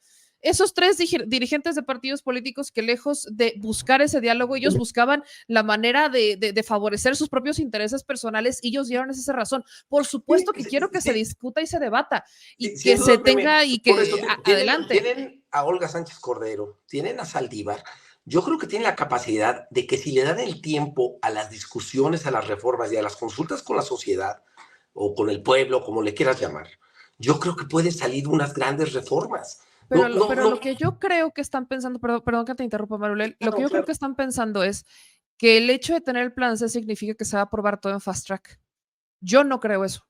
Esos tres dirigentes de partidos políticos que lejos de buscar ese diálogo, ellos buscaban la manera de favorecer sus propios intereses personales y ellos dieron esa razón. Por supuesto que quiero que se discuta y se debata y que se tenga y que adelante. Tienen a Olga Sánchez Cordero, tienen a Saldívar. Yo creo que tienen la capacidad de que si le dan el tiempo a las discusiones, a las reformas y a las consultas con la sociedad o con el pueblo, como le quieras llamar, yo creo que pueden salir unas grandes reformas. Pero lo que yo creo que están pensando, perdón que te interrumpa, Marulel, lo que yo creo que están pensando es que el hecho de tener el plan C significa que se va a aprobar todo en fast track. Yo no creo eso.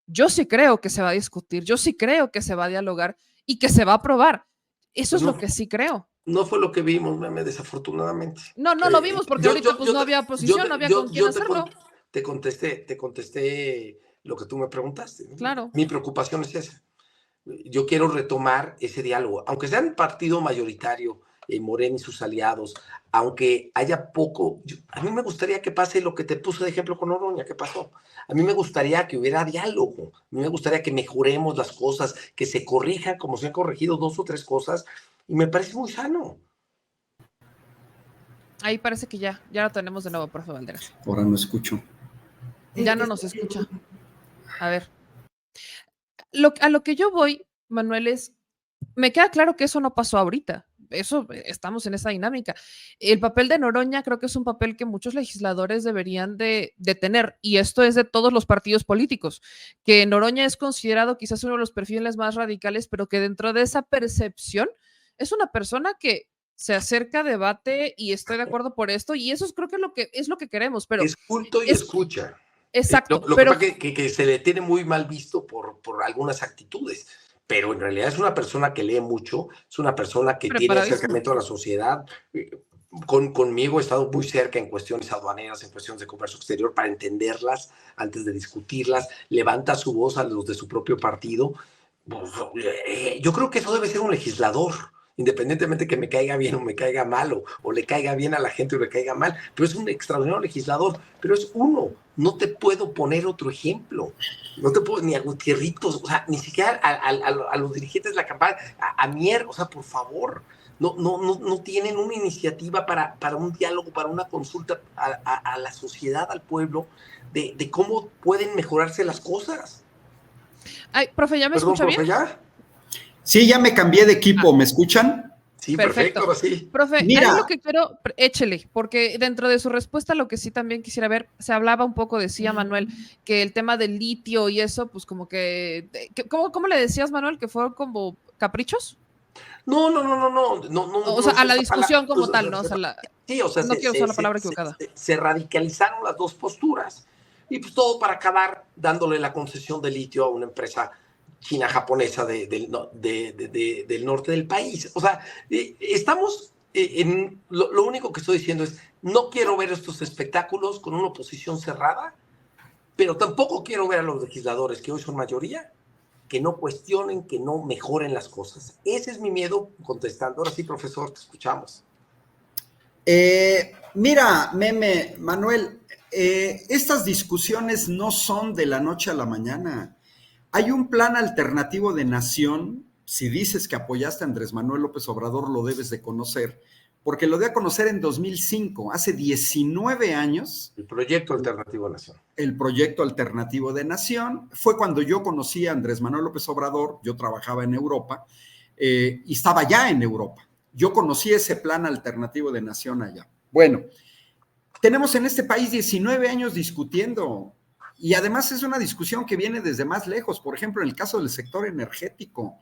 Yo sí creo que se va a discutir, yo sí creo que se va a dialogar y que se va a aprobar. Eso es lo que sí creo. No fue lo que vimos, meme, desafortunadamente. No lo vimos porque ahorita pues no había oposición, no había con quién hacerlo. Te contesté lo que tú me preguntaste. Claro. Mi preocupación es esa. Yo quiero retomar ese diálogo, aunque sea el partido mayoritario, Morena y sus aliados, aunque haya poco, a mí me gustaría que pase lo que te puse de ejemplo con Noroña, ¿qué pasó? A mí me gustaría que hubiera diálogo, a mí me gustaría que mejoremos las cosas, que se corrijan como se han corregido 2 o 3 cosas, y me parece muy sano. Ahí parece que ya lo tenemos de nuevo, profe Valderas. Ahora no escucho. Ya no nos escucha. A ver. A lo que yo voy, Manuel, es, me queda claro que eso no pasó ahorita. Eso, estamos en esa dinámica. El papel de Noroña creo que es un papel que muchos legisladores deberían de tener, y esto es de todos los partidos políticos, que Noroña es considerado quizás uno de los perfiles más radicales, pero que dentro de esa percepción es una persona que se acerca, debate, y estoy de acuerdo por esto, y eso creo que es lo que queremos, pero... Es culto y escucha. Exacto. Lo que pasa es que se le tiene muy mal visto por algunas actitudes, pero en realidad es una persona que lee mucho, es una persona que tiene acercamiento a la sociedad. Conmigo he estado muy cerca en cuestiones aduaneras, en cuestiones de comercio exterior, para entenderlas antes de discutirlas, levanta su voz a los de su propio partido. Yo creo que eso debe ser un legislador, independientemente que me caiga bien o me caiga mal, o le caiga bien a la gente o le caiga mal, pero es un extraordinario legislador, pero es uno. No te puedo poner otro ejemplo, no te puedo ni a Gutierritos, o sea, ni siquiera a los dirigentes de la campaña, a Mier, o sea, por favor, no tienen una iniciativa para un diálogo, para una consulta a la sociedad, al pueblo, de cómo pueden mejorarse las cosas. Ay, profe, ¿ya me escucha bien? ¿Ya? Sí, ya me cambié de equipo, ¿me escuchan? Sí, perfecto. Sí. Profe, mira, ahí lo que quiero, échele, porque dentro de su respuesta lo que sí también quisiera ver, se hablaba un poco, decía Manuel, que el tema del litio y eso, pues como que ¿cómo le decías, Manuel, que fueron como caprichos? No. O sea, a la discusión como tal, ¿no? O sea, sí, o sea, no quiero usar la palabra equivocada. Se radicalizaron las dos posturas, y pues todo para acabar dándole la concesión de litio a una empresa china japonesa del norte del país. O sea, estamos lo único que estoy diciendo es, no quiero ver estos espectáculos con una oposición cerrada, pero tampoco quiero ver a los legisladores, que hoy son mayoría, que no cuestionen, que no mejoren las cosas. Ese es mi miedo, contestando. Ahora sí, profesor, te escuchamos. Mira, Manuel, estas discusiones no son de la noche a la mañana. Hay un plan alternativo de nación. Si dices que apoyaste a Andrés Manuel López Obrador, lo debes de conocer, porque lo di a conocer en 2005, hace 19 años. El proyecto alternativo de nación. El proyecto alternativo de nación fue cuando yo conocí a Andrés Manuel López Obrador. Yo trabajaba en Europa y estaba ya en Europa. Yo conocí ese plan alternativo de nación allá. Bueno, tenemos en este país 19 años discutiendo. Y además es una discusión que viene desde más lejos. Por ejemplo, en el caso del sector energético,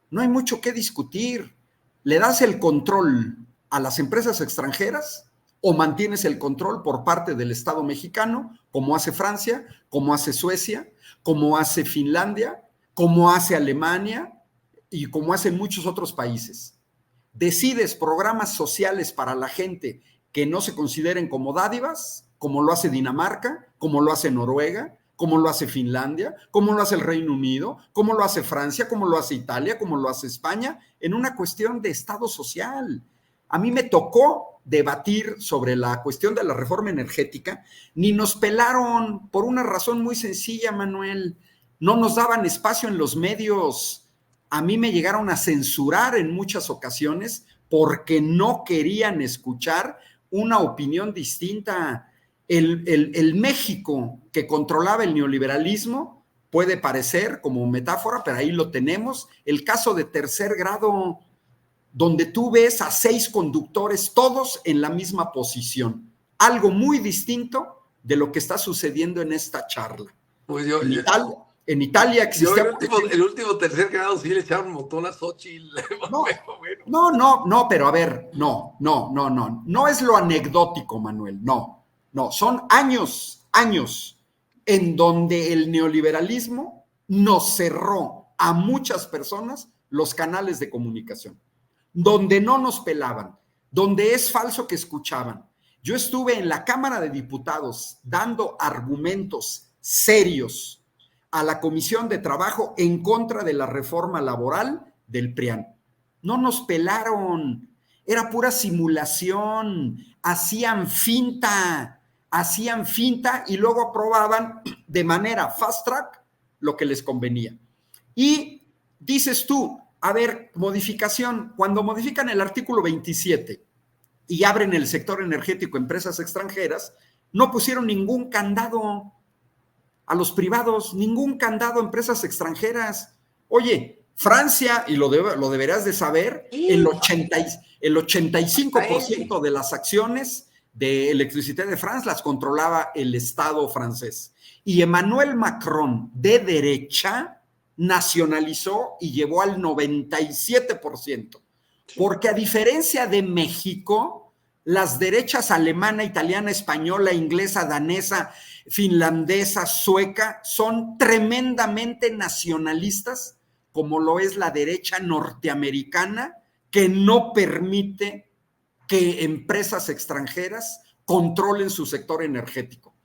no hay mucho que discutir. ¿Le das el control a las empresas extranjeras o mantienes el control por parte del Estado mexicano, como hace Francia, como hace Suecia, como hace Finlandia, como hace Alemania y como hacen muchos otros países? Decides programas sociales para la gente que no se consideren como dádivas, como lo hace Dinamarca, como lo hace Noruega, como lo hace Finlandia, como lo hace el Reino Unido, como lo hace Francia, como lo hace Italia, como lo hace España, en una cuestión de Estado social. A mí me tocó debatir sobre la cuestión de la reforma energética, ni nos pelaron por una razón muy sencilla, Manuel. No nos daban espacio en los medios. A mí me llegaron a censurar en muchas ocasiones porque no querían escuchar una opinión distinta. El México que controlaba el neoliberalismo puede parecer como metáfora, pero ahí lo tenemos. El caso de Tercer Grado, donde tú ves a 6 conductores, todos en la misma posición. Algo muy distinto de lo que está sucediendo en esta charla. Pues en Italia existía... El último Tercer Grado sí le echaron un montón a Xochitl. No, pero a ver, no es lo anecdótico, Manuel, no, son años en donde el neoliberalismo nos cerró a muchas personas los canales de comunicación, donde no nos pelaban, donde es falso que escuchaban. Yo estuve en la Cámara de Diputados dando argumentos serios a la Comisión de Trabajo en contra de la reforma laboral del PRIAN. No nos pelaron, era pura simulación, hacían finta y luego aprobaban de manera fast track lo que les convenía. Y dices tú, a ver, modificación, cuando modifican el artículo 27 y abren el sector energético a empresas extranjeras, no pusieron ningún candado a los privados, ningún candado a empresas extranjeras. Oye, Francia, y lo deberás de saber, el 85% de las acciones de Electricité de France las controlaba el Estado francés. Y Emmanuel Macron, de derecha, nacionalizó y llevó al 97%. Porque a diferencia de México, las derechas alemana, italiana, española, inglesa, danesa, finlandesa, sueca, son tremendamente nacionalistas, como lo es la derecha norteamericana, que no permite que empresas extranjeras controlen su sector energético.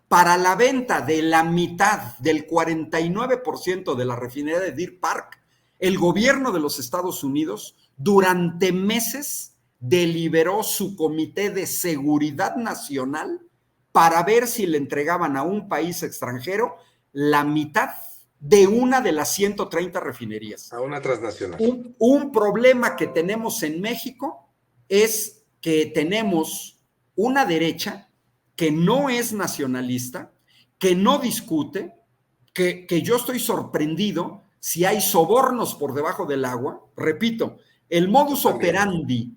Para la venta de la mitad, del 49% de la refinería de Deer Park, el gobierno de los Estados Unidos durante meses deliberó su Comité de Seguridad Nacional para ver si le entregaban a un país extranjero la mitad de una de las 130 refinerías. A una transnacional. Un problema que tenemos en México es que tenemos una derecha que no es nacionalista, que no discute, que yo estoy sorprendido si hay sobornos por debajo del agua. Repito, el modus operandi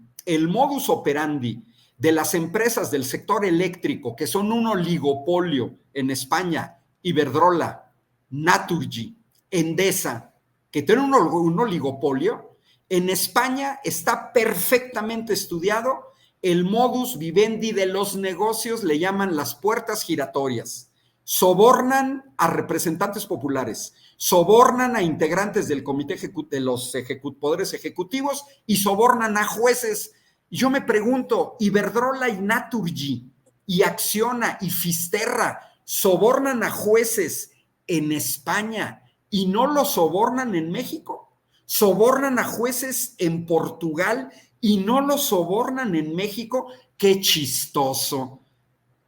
de las empresas del sector eléctrico, que son un oligopolio en España, Iberdrola, Naturgy, Endesa, que tienen un oligopolio, en España está perfectamente estudiado. El modus vivendi de los negocios le llaman las puertas giratorias. Sobornan a representantes populares, sobornan a integrantes del comité de los poderes ejecutivos y sobornan a jueces Yo me pregunto, Iberdrola y Naturgy y Acciona y Fisterra sobornan a jueces en España y no los sobornan en México. Sobornan a jueces en Portugal y no los sobornan en México. Qué chistoso.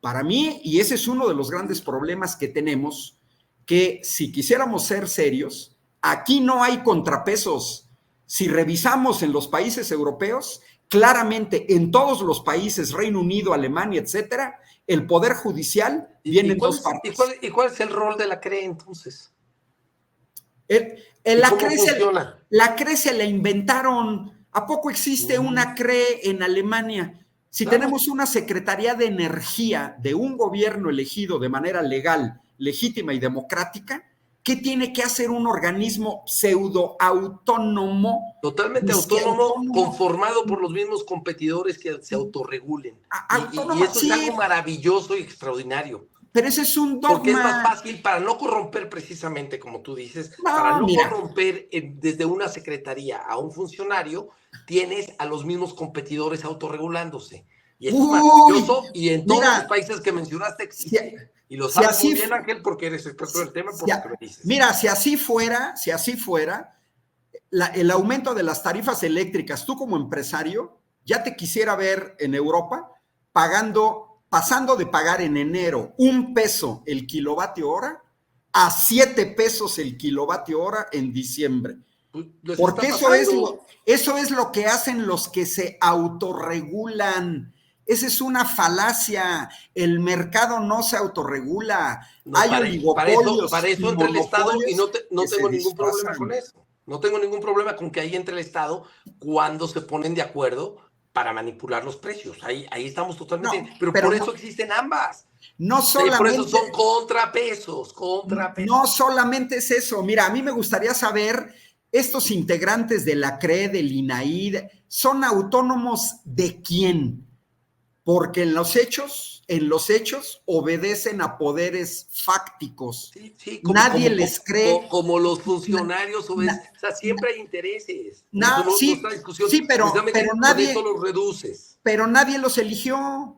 Para mí, y ese es uno de los grandes problemas que tenemos, que si quisiéramos ser serios, aquí no hay contrapesos. Si revisamos en los países europeos, claramente en todos los países, Reino Unido, Alemania, etcétera, el poder judicial viene en dos partes. ¿Y cuál es el rol de la CRE entonces? La CRE se la inventaron. ¿A poco existe una CRE en Alemania? Si tenemos una Secretaría de Energía de un gobierno elegido de manera legal, legítima y democrática, ¿qué tiene que hacer un organismo pseudo autónomo? Totalmente autónomo, conformado por los mismos competidores que se autorregulen. Y eso es algo maravilloso y extraordinario. Pero ese es un dogma. Porque es más fácil para no corromper precisamente, como tú dices, para no corromper desde una secretaría a un funcionario, tienes a los mismos competidores autorregulándose. Y es maravilloso, y en todos los países que mencionaste existe. Y lo sabes muy bien, Ángel, porque eres experto del tema, por lo que me dices. Mira, si así fuera, el aumento de las tarifas eléctricas, tú como empresario, ya te quisiera ver en Europa pasando de pagar en enero $1 el kilovatio hora a 7 pesos el kilovatio hora en diciembre. Porque eso es lo que hacen los que se autorregulan. Esa es una falacia. El mercado no se autorregula. Hay oligopolios. Para eso entra el Estado y no tengo ningún problema con eso. No tengo ningún problema con que ahí entre el Estado cuando se ponen de acuerdo para manipular los precios. Ahí estamos totalmente bien. Pero por eso existen ambas. No solamente, por eso son contrapesos. No solamente es eso. Mira, a mí me gustaría saber, estos integrantes de la CRE, del INAID, ¿son autónomos de quién? Porque en los hechos obedecen a poderes fácticos. Sí, nadie les cree. Como los funcionarios obedecen. O sea, siempre hay intereses. Pero nadie los reduces. Pero nadie los eligió.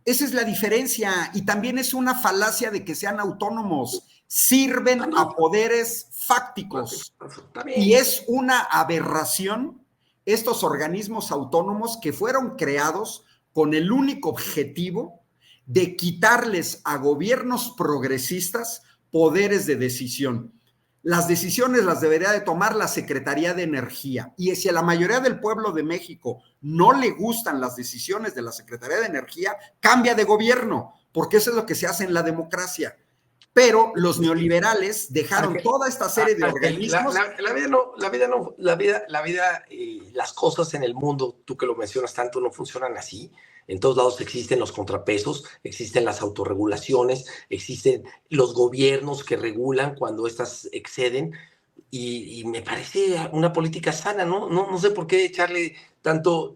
Esa es la diferencia. Y también es una falacia de que sean autónomos. Sirven a poderes fácticos. Y es una aberración estos organismos autónomos que fueron creados con el único objetivo de quitarles a gobiernos progresistas poderes de decisión. Las decisiones las debería de tomar la Secretaría de Energía. Y si a la mayoría del pueblo de México no le gustan las decisiones de la Secretaría de Energía, cambia de gobierno, porque eso es lo que se hace en la democracia. Pero los neoliberales dejaron toda esta serie de organismos. Las cosas en el mundo, tú que lo mencionas tanto, no funcionan así. En todos lados existen los contrapesos, existen las autorregulaciones, existen los gobiernos que regulan cuando estas exceden. Y me parece una política sana, ¿no? No sé por qué echarle tanto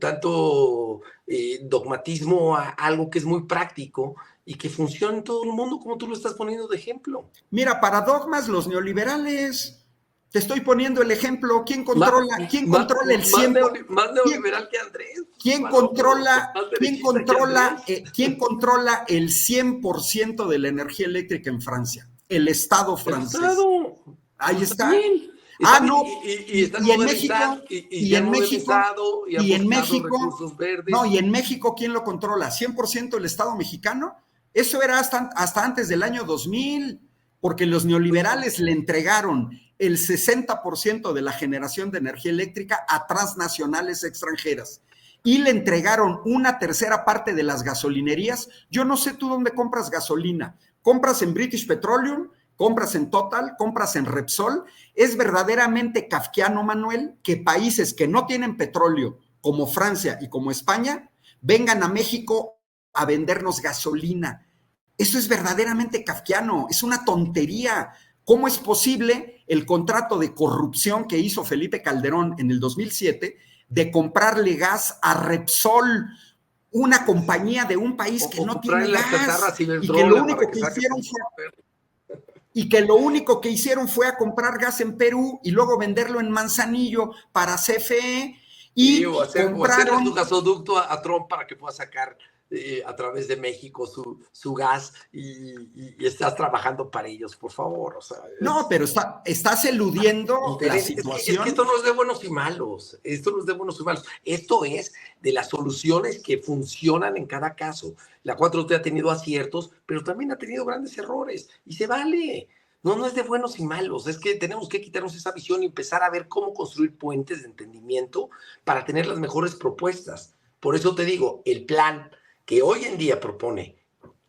dogmatismo a algo que es muy práctico y que funciona en todo el mundo, como tú lo estás poniendo de ejemplo. Mira, para dogmas, los neoliberales, te estoy poniendo el ejemplo. ¿Quién controla el 100%? Más neoliberal que Andrés. ¿Quién controla el 100% de la energía eléctrica en Francia? El Estado francés. Ahí está. Y en México, ¿quién lo controla? ¿100% el Estado mexicano? Eso era hasta antes del año 2000, porque los neoliberales le entregaron el 60% de la generación de energía eléctrica a transnacionales extranjeras y le entregaron una tercera parte de las gasolinerías. Yo no sé tú dónde compras gasolina. ¿Compras en British Petroleum? ¿Compras en Total? ¿Compras en Repsol? Es verdaderamente kafkiano, Manuel, que países que no tienen petróleo, como Francia y como España, vengan a México a vendernos gasolina. Eso es verdaderamente kafkiano, es una tontería. ¿Cómo es posible el contrato de corrupción que hizo Felipe Calderón en el 2007 de comprarle gas a Repsol, una compañía de un país que no tiene gas, y que lo único que hicieron fue a comprar gas en Perú y luego venderlo en Manzanillo para CFE? Sí, y o hacerle su gasoducto a Trump para que pueda sacar a través de México su gas y estás trabajando para ellos, por favor. O sea, No, pero estás eludiendo la es que esto situación. no es de buenos y malos. Esto no es de buenos y malos. Esto es de las soluciones que funcionan en cada caso. La 4T ha tenido aciertos, pero también ha tenido grandes errores y se vale. No, no es de buenos y malos, es que tenemos que quitarnos esa visión y empezar a ver cómo construir puentes de entendimiento para tener las mejores propuestas. Por eso te digo, el plan que hoy en día propone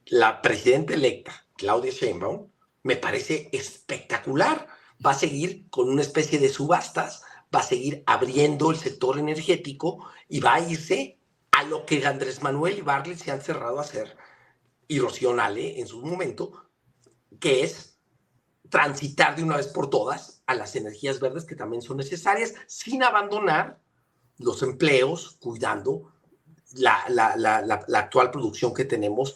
la presidenta electa, Claudia Sheinbaum, me parece espectacular. Va a seguir con una especie de subastas, va a seguir abriendo el sector energético y va a irse a lo que Andrés Manuel y Bartlett se han cerrado a hacer, y Rocío Nale en su momento, que es transitar de una vez por todas a las energías verdes que también son necesarias, sin abandonar los empleos, cuidando la actual producción que tenemos,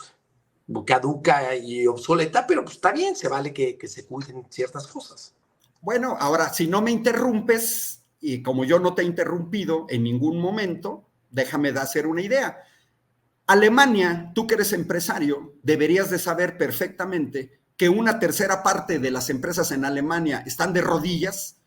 caduca y obsoleta, pero pues está bien, se vale que se cuiden ciertas cosas. Bueno, ahora, si no me interrumpes, y como yo no te he interrumpido en ningún momento, déjame hacer una idea. Alemania, tú que eres empresario, deberías de saber perfectamente que una tercera parte de las empresas en Alemania están de rodillas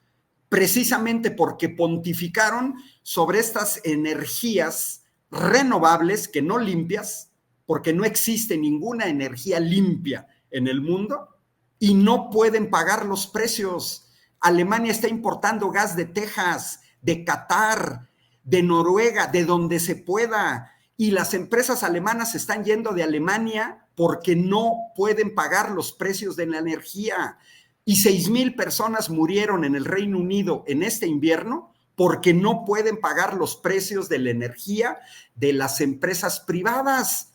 precisamente porque pontificaron sobre estas energías renovables que no limpias, porque no existe ninguna energía limpia en el mundo y no pueden pagar los precios. Alemania está importando gas de Texas, de Qatar, de Noruega, de donde se pueda, y las empresas alemanas están yendo de Alemania porque no pueden pagar los precios de la energía. Y 6,000 personas murieron en el Reino Unido en este invierno porque no pueden pagar los precios de la energía de las empresas privadas.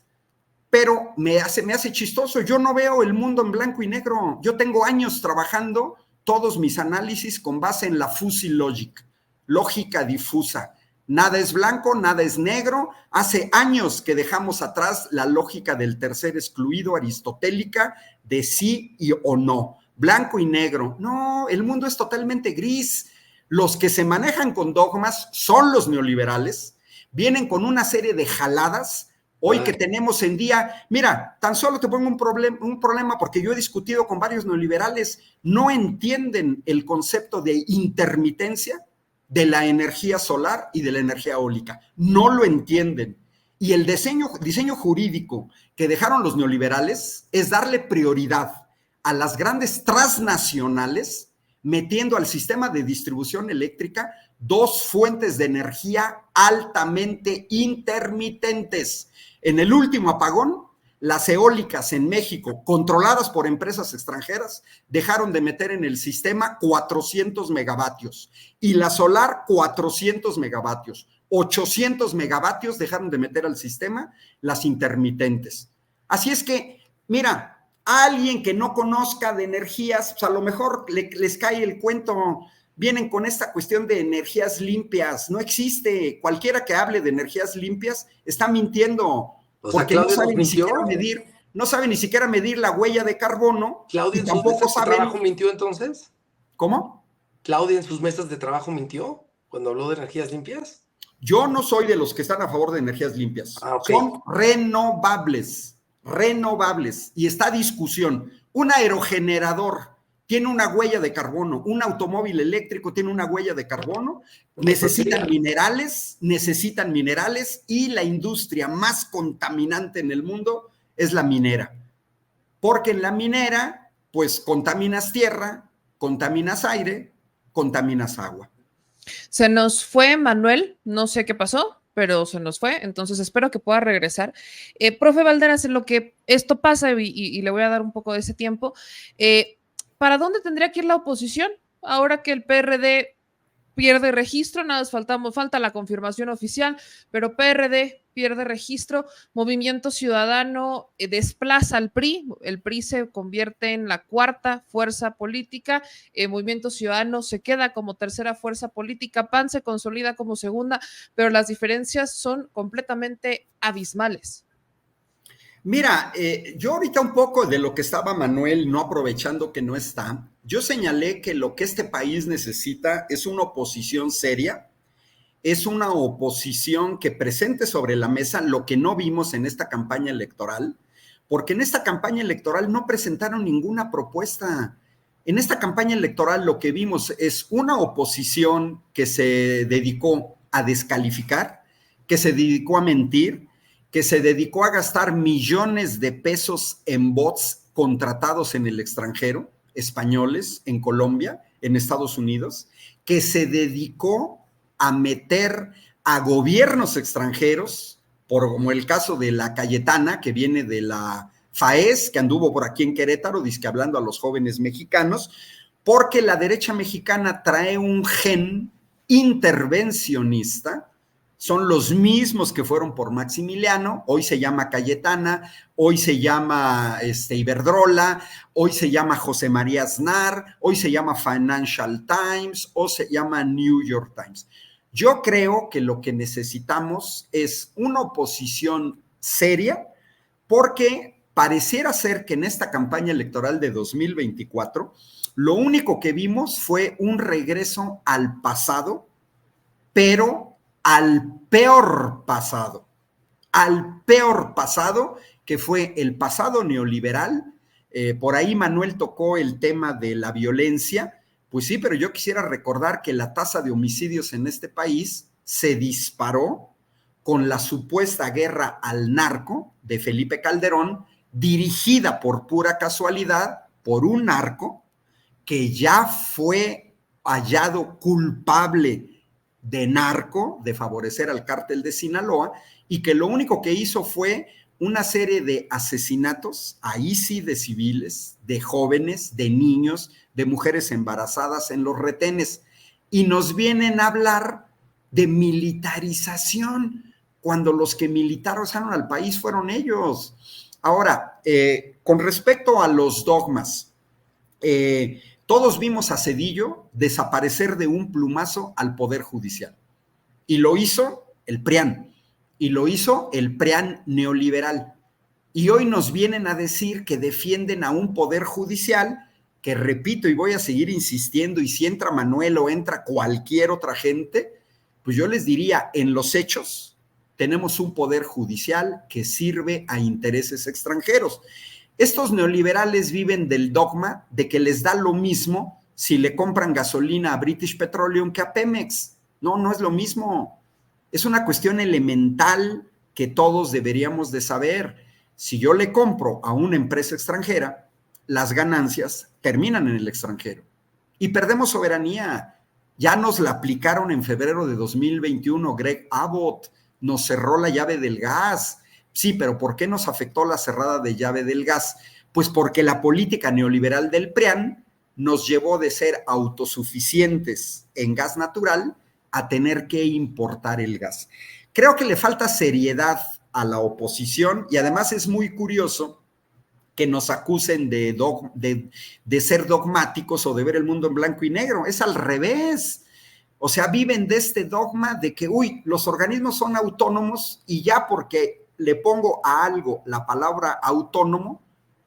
Pero me hace chistoso, yo no veo el mundo en blanco y negro. Yo tengo años trabajando todos mis análisis con base en la fuzzy logic, lógica difusa. Nada es blanco, nada es negro. Hace años que dejamos atrás la lógica del tercer excluido aristotélica de sí y o no, blanco y negro. No, el mundo es totalmente gris. Los que se manejan con dogmas son los neoliberales, vienen con una serie de jaladas. Hoy que tenemos en día, mira, tan solo te pongo un problema porque yo he discutido con varios neoliberales, no entienden el concepto de intermitencia de la energía solar y de la energía eólica. No lo entienden. Y el diseño jurídico que dejaron los neoliberales es darle prioridad a las grandes transnacionales, metiendo al sistema de distribución eléctrica 2 fuentes de energía altamente intermitentes. En el último apagón, las eólicas en México, controladas por empresas extranjeras, dejaron de meter en el sistema 400 megavatios y la solar 400 megavatios. 800 megavatios dejaron de meter al sistema las intermitentes. Así es que, mira, a alguien que no conozca de energías, pues a lo mejor les cae el cuento, vienen con esta cuestión de energías limpias. No existe. Cualquiera que hable de energías limpias está mintiendo. O sea, porque no sabe ni siquiera medir la huella de carbono. ¿Claudia en sus mesas de trabajo mintió entonces? ¿Cómo? ¿Claudia en sus mesas de trabajo mintió cuando habló de energías limpias? Yo no soy de los que están a favor de energías limpias. Okay. Son renovables, y está discusión. Un aerogenerador tiene una huella de carbono, un automóvil eléctrico tiene una huella de carbono, necesitan minerales y la industria más contaminante en el mundo es la minera. Porque en la minera, pues contaminas tierra, contaminas aire, contaminas agua. Se nos fue Manuel, no sé qué pasó, pero se nos fue, entonces espero que pueda regresar. Profe Valderas, en lo que esto pasa, y le voy a dar un poco de ese tiempo, ¿para dónde tendría que ir la oposición? Ahora que el PRD pierde registro, nada más falta la confirmación oficial, pero PRD pierde registro, Movimiento Ciudadano desplaza al PRI, el PRI se convierte en la 4ª fuerza política, Movimiento Ciudadano se queda como 3ª fuerza política, PAN se consolida como 2ª, pero las diferencias son completamente abismales. Mira, yo ahorita un poco de lo que estaba Manuel, no aprovechando que no está, yo señalé que lo que este país necesita es una oposición seria, es una oposición que presente sobre la mesa lo que no vimos en esta campaña electoral, porque en esta campaña electoral no presentaron ninguna propuesta. En esta campaña electoral lo que vimos es una oposición que se dedicó a descalificar, que se dedicó a mentir, que se dedicó a gastar millones de pesos en bots contratados en el extranjero, españoles, en Colombia, en Estados Unidos, que se dedicó a meter a gobiernos extranjeros, como el caso de la Cayetana, que viene de la FAES, que anduvo por aquí en Querétaro, dizque hablando a los jóvenes mexicanos, porque la derecha mexicana trae un gen intervencionista. Son los mismos que fueron por Maximiliano, hoy se llama Cayetana, hoy se llama Iberdrola, hoy se llama José María Aznar, hoy se llama Financial Times o se llama New York Times. Yo creo que lo que necesitamos es una oposición seria, porque pareciera ser que en esta campaña electoral de 2024, lo único que vimos fue un regreso al pasado, pero al peor pasado que fue el pasado neoliberal. Por ahí Manuel tocó el tema de la violencia. Pues sí, pero yo quisiera recordar que la tasa de homicidios en este país se disparó con la supuesta guerra al narco de Felipe Calderón, dirigida por pura casualidad por un narco que ya fue hallado culpable de narco, de favorecer al cártel de Sinaloa, y que lo único que hizo fue una serie de asesinatos, ahí sí de civiles, de jóvenes, de niños, de mujeres embarazadas en los retenes. Y nos vienen a hablar de militarización, cuando los que militarizaron al país fueron ellos. Ahora, con respecto a los dogmas, todos vimos a Zedillo desaparecer de un plumazo al Poder Judicial. Y lo hizo el PRIAN. Y lo hizo el PRIAN neoliberal. Y hoy nos vienen a decir que defienden a un Poder Judicial que, repito, y voy a seguir insistiendo, y si entra Manuel o entra cualquier otra gente, pues yo les diría, en los hechos, tenemos un Poder Judicial que sirve a intereses extranjeros. Estos neoliberales viven del dogma de que les da lo mismo si le compran gasolina a British Petroleum que a Pemex. No, no es lo mismo. Es una cuestión elemental que todos deberíamos de saber. Si yo le compro a una empresa extranjera, las ganancias terminan en el extranjero y perdemos soberanía. Ya nos la aplicaron en febrero de 2021, Greg Abbott nos cerró la llave del gas. Sí, pero ¿por qué nos afectó la cerrada de llave del gas? Pues porque la política neoliberal del PRIAN nos llevó de ser autosuficientes en gas natural a tener que importar el gas. Creo que le falta seriedad a la oposición y además es muy curioso que nos acusen de ser dogmáticos o de ver el mundo en blanco y negro. Es al revés. O sea, viven de este dogma de que, los organismos son autónomos y ya porque le pongo a algo la palabra autónomo,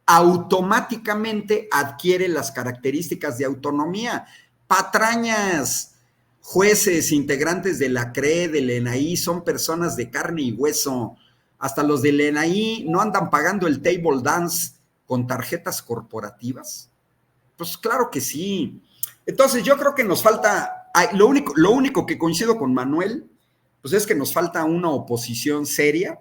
automáticamente adquiere las características de autonomía. Patrañas, jueces, integrantes de la CRE, del ENAI, son personas de carne y hueso. Hasta los del ENAI no andan pagando el table dance con tarjetas corporativas. Pues claro que sí. Entonces yo creo que nos falta, lo único que coincido con Manuel, pues es que nos falta una oposición seria,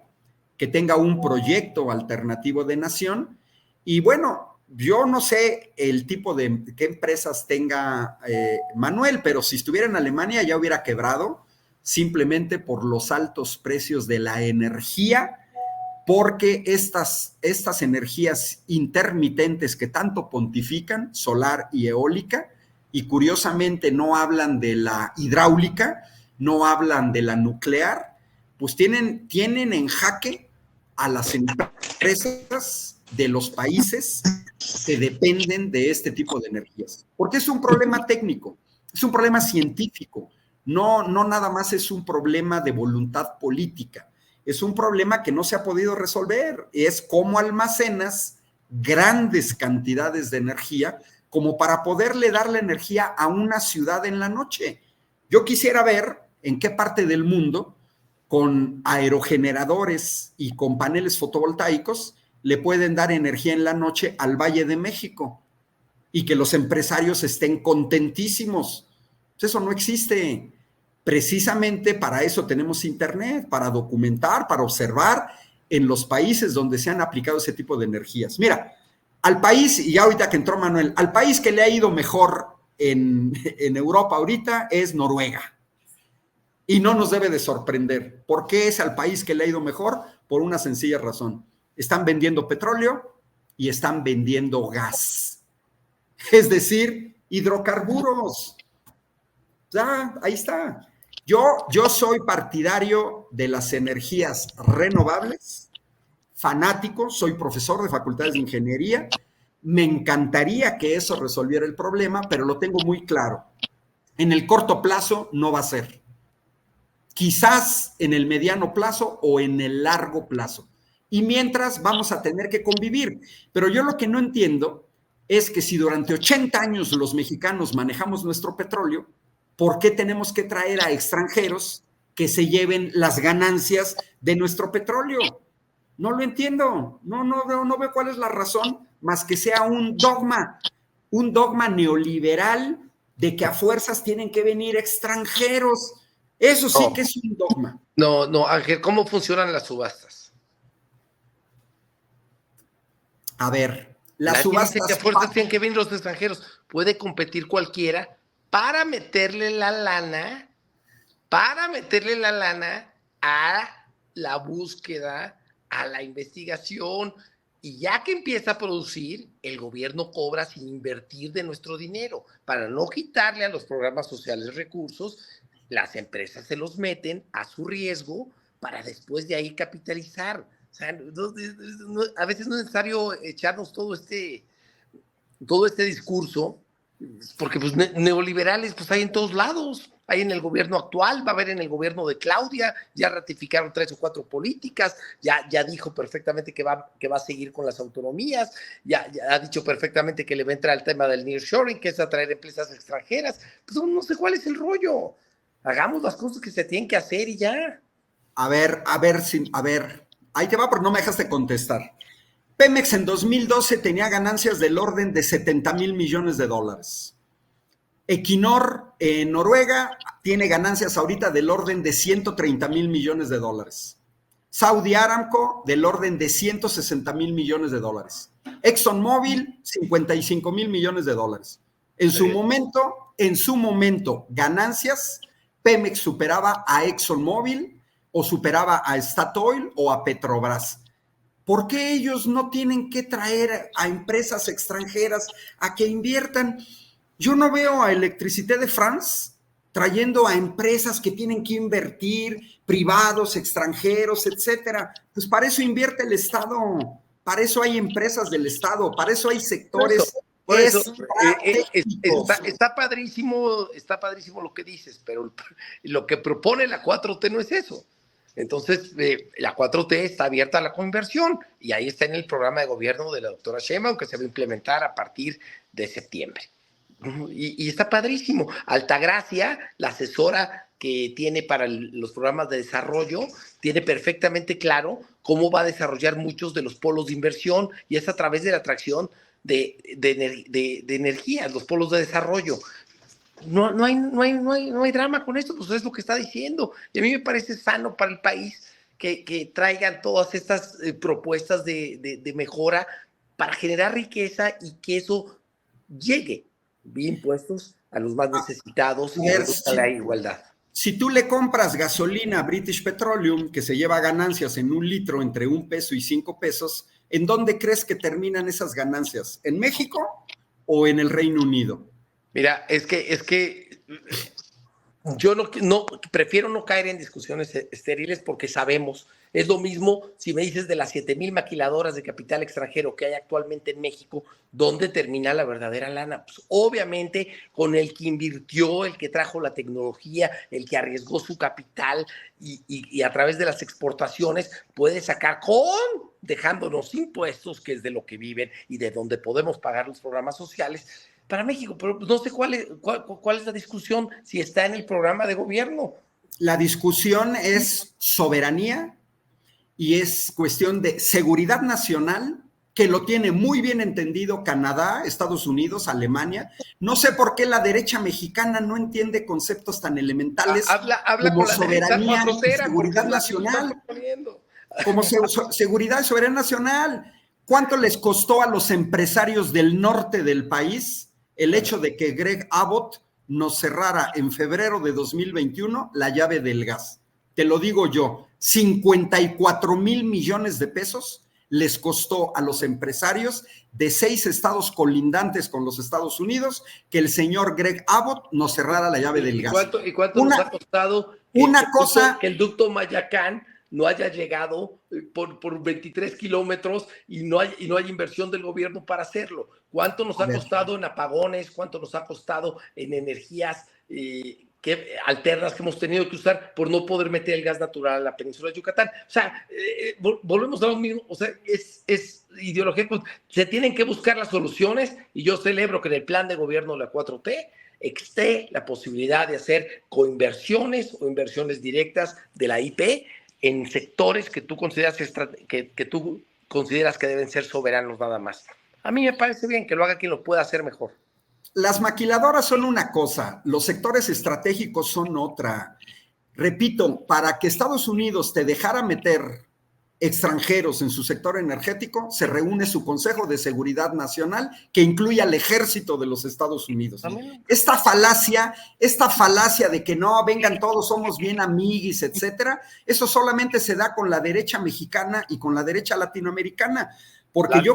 que tenga un proyecto alternativo de nación. Y bueno, yo no sé el tipo de qué empresas tenga Manuel, pero si estuviera en Alemania ya hubiera quebrado, simplemente por los altos precios de la energía, porque estas energías intermitentes que tanto pontifican, solar y eólica, y curiosamente no hablan de la hidráulica, no hablan de la nuclear, pues tienen en jaque a las empresas de los países que dependen de este tipo de energías. Porque es un problema técnico, es un problema científico, no nada más es un problema de voluntad política, es un problema que no se ha podido resolver, es cómo almacenas grandes cantidades de energía como para poderle dar la energía a una ciudad en la noche. Yo quisiera ver en qué parte del mundo con aerogeneradores y con paneles fotovoltaicos le pueden dar energía en la noche al Valle de México y que los empresarios estén contentísimos. Eso no existe. Precisamente para eso tenemos Internet, para documentar, para observar en los países donde se han aplicado ese tipo de energías. Mira, al país, y ya ahorita que entró Manuel, al país que le ha ido mejor en Europa ahorita es Noruega. Y no nos debe de sorprender. ¿Por qué es al país que le ha ido mejor? Por una sencilla razón. Están vendiendo petróleo y están vendiendo gas. Es decir, hidrocarburos. Ya, ahí está. Yo soy partidario de las energías renovables, fanático, soy profesor de facultades de ingeniería. Me encantaría que eso resolviera el problema, pero lo tengo muy claro. En el corto plazo no va a ser. Quizás en el mediano plazo o en el largo plazo. Y mientras vamos a tener que convivir. Pero yo lo que no entiendo es que si durante 80 años los mexicanos manejamos nuestro petróleo, ¿por qué tenemos que traer a extranjeros que se lleven las ganancias de nuestro petróleo? No lo entiendo. No veo cuál es la razón, más que sea un dogma neoliberal de que a fuerzas tienen que venir extranjeros. Eso sí que es un dogma. No, Ángel, ¿cómo funcionan las subastas? A ver, las subastas... Dice que a fuerzas tienen que venir los extranjeros. Puede competir cualquiera para meterle la lana a la búsqueda, a la investigación, y ya que empieza a producir, el gobierno cobra sin invertir de nuestro dinero, para no quitarle a los programas sociales recursos. Las empresas se los meten a su riesgo para después de ahí capitalizar. O sea, a veces no es necesario echarnos todo este discurso, porque pues neoliberales pues hay en todos lados. Hay en el gobierno actual, va a haber en el gobierno de Claudia, ya ratificaron 3 o 4 políticas, ya dijo perfectamente que va a seguir con las autonomías, ya ha dicho perfectamente que le va a entrar al tema del nearshoring, que es atraer empresas extranjeras. Pues no sé cuál es el rollo. Hagamos las cosas que se tienen que hacer y ya. A ver, ahí te va, pero no me dejaste contestar. Pemex en 2012 tenía ganancias del orden de 70,000 millones de dólares. Equinor en Noruega tiene ganancias ahorita del orden de 130,000 millones de dólares. Saudi Aramco del orden de 160,000 millones de dólares. ExxonMobil, 55,000 millones de dólares. En su momento, ganancias, Pemex superaba a ExxonMobil o superaba a Statoil o a Petrobras. ¿Por qué ellos no tienen que traer a empresas extranjeras a que inviertan? Yo no veo a Electricité de France trayendo a empresas que tienen que invertir, privados, extranjeros, etcétera. Pues para eso invierte el Estado, para eso hay empresas del Estado, para eso hay sectores. Por eso, está padrísimo lo que dices, pero lo que propone la 4T no es eso. Entonces, la 4T está abierta a la conversión y ahí está en el programa de gobierno de la doctora Sheinbaum, que se va a implementar a partir de septiembre. Y está padrísimo. Altagracia, la asesora que tiene para los programas de desarrollo, tiene perfectamente claro cómo va a desarrollar muchos de los polos de inversión, y es a través de la atracción de energía, los polos de desarrollo. No hay drama con esto, pues es lo que está diciendo. Y a mí me parece sano para el país que traigan todas estas propuestas de mejora para generar riqueza y que eso llegue vía impuestos a los más necesitados y a la igualdad. Si tú le compras gasolina a British Petroleum, que se lleva ganancias en un litro entre $1 y $5, ¿en dónde crees que terminan esas ganancias? ¿En México o en el Reino Unido? Mira, es que yo no prefiero no caer en discusiones estériles, porque sabemos, es lo mismo si me dices de las 7,000 maquiladoras de capital extranjero que hay actualmente en México, ¿dónde termina la verdadera lana? Pues obviamente con el que invirtió, el que trajo la tecnología, el que arriesgó su capital y a través de las exportaciones puede sacar dejándonos impuestos, que es de lo que viven y de donde podemos pagar los programas sociales para México. Pero no sé cuál es la discusión, si está en el programa de gobierno. La discusión es soberanía y es cuestión de seguridad nacional, que lo tiene muy bien entendido Canadá, Estados Unidos, Alemania. No sé por qué la derecha mexicana no entiende conceptos tan elementales Habla como con la derecha soberanía y cuatrotera, porque seguridad es la que lo está nacional. proponiendo. Como seguridad y soberanía nacional. ¿Cuánto les costó a los empresarios del norte del país el hecho de que Greg Abbott nos cerrara en febrero de 2021 la llave del gas? Te lo digo yo, 54,000 millones de pesos les costó a los empresarios de 6 estados colindantes con los Estados Unidos que el señor Greg Abbott nos cerrara la llave del gas. ¿Y cuánto nos ha costado una cosa que el ducto Mayacán no haya llegado por 23 kilómetros y no hay inversión del gobierno para hacerlo? ¿Cuánto nos ha costado en apagones? ¿Cuánto nos ha costado en energías alternas que hemos tenido que usar por no poder meter el gas natural a la península de Yucatán? O sea, volvemos a lo mismo. O sea, es ideología. Se tienen que buscar las soluciones y yo celebro que en el plan de gobierno de la 4T esté la posibilidad de hacer coinversiones o inversiones directas de la IP en sectores que tú consideras que deben ser soberanos nada más. A mí me parece bien que lo haga quien lo pueda hacer mejor. Las maquiladoras son una cosa, los sectores estratégicos son otra. Repito, para que Estados Unidos te dejara meter extranjeros en su sector energético, se reúne su Consejo de Seguridad Nacional, que incluye al ejército de los Estados Unidos. Esta falacia de que no, vengan todos, somos bien amiguis, etcétera, eso solamente se da con la derecha mexicana y con la derecha latinoamericana. Porque yo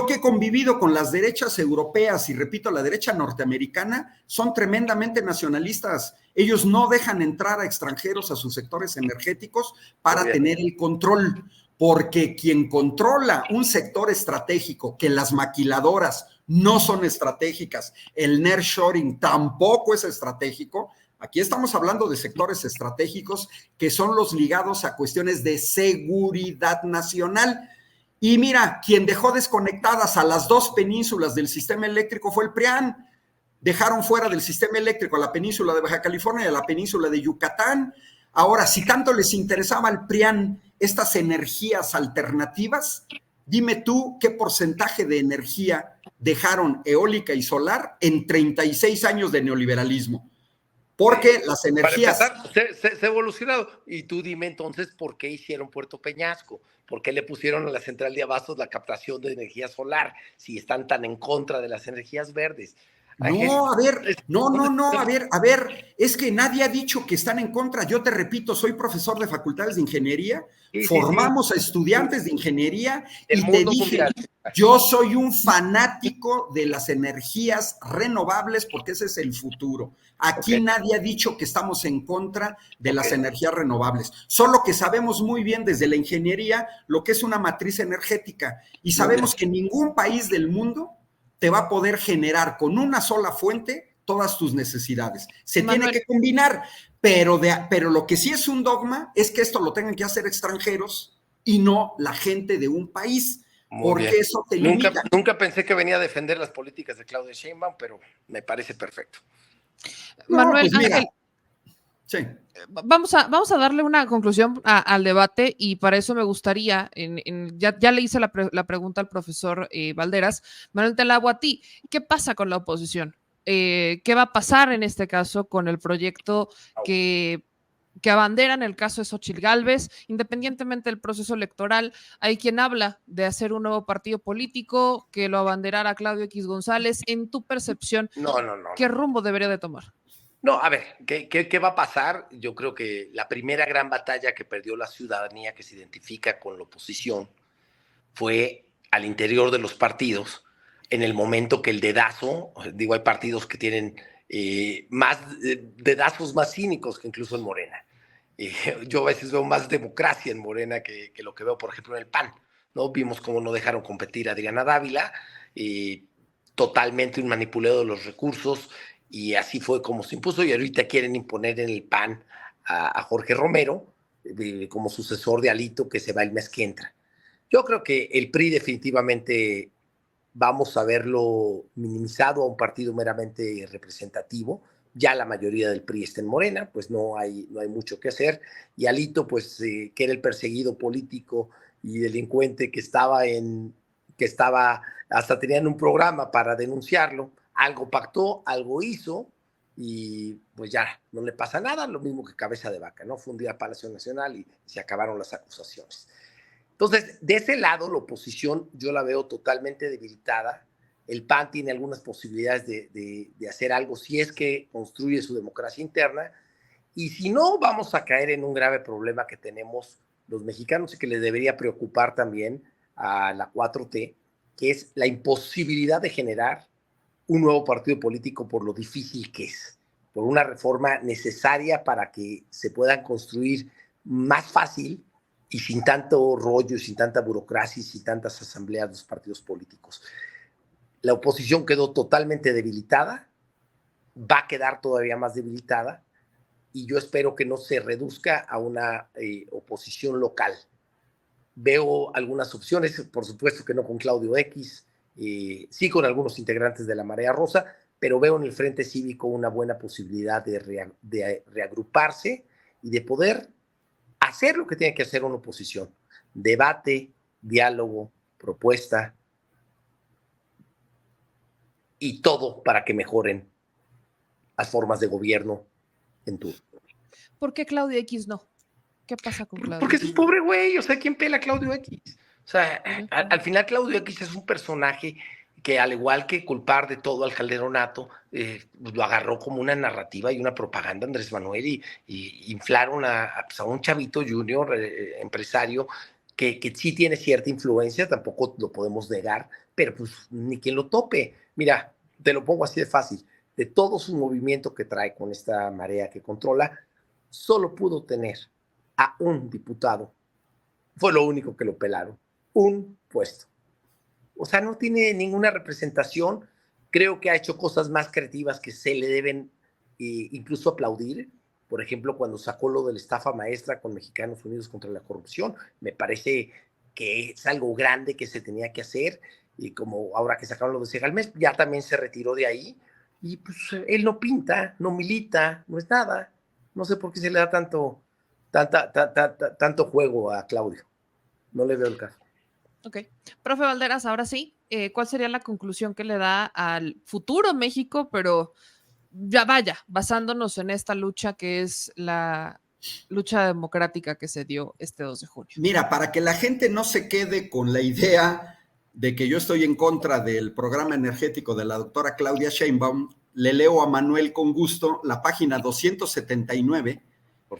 que he convivido con las derechas europeas y, repito, la derecha norteamericana, son tremendamente nacionalistas. Ellos no dejan entrar a extranjeros a sus sectores energéticos para tener el control, porque quien controla un sector estratégico, que las maquiladoras no son estratégicas, el nearshoring tampoco es estratégico. Aquí estamos hablando de sectores estratégicos que son los ligados a cuestiones de seguridad nacional. Y mira, quien dejó desconectadas a las 2 penínsulas del sistema eléctrico fue el PRIAN. Dejaron fuera del sistema eléctrico a la península de Baja California y a la península de Yucatán. Ahora, si tanto les interesaba al PRIAN estas energías alternativas, dime tú qué porcentaje de energía dejaron eólica y solar en 36 años de neoliberalismo. Porque las energías... Para empezar, se ha evolucionado. Y tú dime entonces por qué hicieron Puerto Peñasco, por qué le pusieron a la central de abastos la captación de energía solar, si están tan en contra de las energías verdes. No, a ver, es que nadie ha dicho que están en contra. Yo te repito, soy profesor de facultades de ingeniería, formamos a estudiantes de ingeniería y te dije, yo soy un fanático de las energías renovables porque ese es el futuro. Aquí nadie ha dicho que estamos en contra de las energías renovables, solo que sabemos muy bien desde la ingeniería lo que es una matriz energética y sabemos que ningún país del mundo te va a poder generar con una sola fuente todas tus necesidades. Se tiene que combinar, pero lo que sí es un dogma es que esto lo tengan que hacer extranjeros y no la gente de un país, porque eso te limita. Nunca pensé que venía a defender las políticas de Claudia Sheinbaum, pero me parece perfecto. Manuel, pues Ángel, sí. Vamos a darle una conclusión al debate y para eso me gustaría, ya le hice la pregunta al profesor Valderas. Manuel, te la hago a ti. ¿Qué pasa con la oposición? ¿Qué va a pasar en este caso con el proyecto que abandera en el caso de Xóchitl Gálvez? Independientemente del proceso electoral, hay quien habla de hacer un nuevo partido político, que lo abanderara Claudio X González. En tu percepción, ¿qué rumbo debería de tomar? No, a ver, ¿qué va a pasar? Yo creo que la primera gran batalla que perdió la ciudadanía que se identifica con la oposición fue al interior de los partidos, en el momento que el dedazo, digo, hay partidos que tienen más dedazos más cínicos que incluso en Morena. Yo a veces veo más democracia en Morena que lo que veo, por ejemplo, en el PAN, ¿no? Vimos cómo no dejaron competir a Adriana Dávila, totalmente un manipuleo de los recursos, y así fue como se impuso, y ahorita quieren imponer en el PAN a Jorge Romero como sucesor de Alito, que se va el mes que entra. Yo creo que el PRI definitivamente vamos a verlo minimizado a un partido meramente representativo, ya la mayoría del PRI está en Morena, pues no hay mucho que hacer, y Alito, pues que era el perseguido político y delincuente que estaba, hasta tenían un programa para denunciarlo, algo pactó, algo hizo, y pues ya no le pasa nada, lo mismo que Cabeza de Vaca, ¿no? Fue un día a Palacio Nacional y se acabaron las acusaciones. Entonces, de ese lado, la oposición yo la veo totalmente debilitada. El PAN tiene algunas posibilidades de hacer algo si es que construye su democracia interna, y si no, vamos a caer en un grave problema que tenemos los mexicanos y que le debería preocupar también a la 4T, que es la imposibilidad de generar un nuevo partido político por lo difícil que es, por una reforma necesaria para que se puedan construir más fácil y sin tanto rollo, sin tanta burocracia y sin tantas asambleas de los partidos políticos. La oposición quedó totalmente debilitada, va a quedar todavía más debilitada, y yo espero que no se reduzca a una oposición local. Veo algunas opciones, por supuesto que no con Claudio X, sí con algunos integrantes de la Marea Rosa, pero veo en el Frente Cívico una buena posibilidad de reagruparse y de poder hacer lo que tiene que hacer una oposición: debate, diálogo, propuesta, y todo para que mejoren las formas de gobierno en turno. ¿Por qué Claudio X no? ¿Qué pasa con Claudio? Porque es un pobre güey, o sea, ¿quién pela a Claudio X? O sea, al final Claudio X es un personaje que, al igual que culpar de todo al Calderonato, lo agarró como una narrativa y una propaganda Andrés Manuel, y inflaron a un chavito junior, empresario, que sí tiene cierta influencia, tampoco lo podemos negar, pero pues ni quien lo tope. Mira, te lo pongo así de fácil: de todo su movimiento que trae con esta marea que controla, solo pudo tener a un diputado. Fue lo único que lo pelaron, un puesto. O sea, no tiene ninguna representación. Creo que ha hecho cosas más creativas que se le deben incluso aplaudir. Por ejemplo, cuando sacó lo de la estafa maestra con Mexicanos Unidos contra la Corrupción, me parece que es algo grande que se tenía que hacer, y como ahora que sacaron lo de Segalmex, ya también se retiró de ahí, y pues él no pinta, no milita, no es nada. No sé por qué se le da tanto juego a Claudio. No le veo el caso. Ok. Profe Valderas, ahora sí, ¿cuál sería la conclusión que le da al futuro México, pero ya vaya, basándonos en esta lucha que es la lucha democrática que se dio este 2 de junio? Mira, para que la gente no se quede con la idea de que yo estoy en contra del programa energético de la doctora Claudia Sheinbaum, le leo a Manuel con gusto la página 279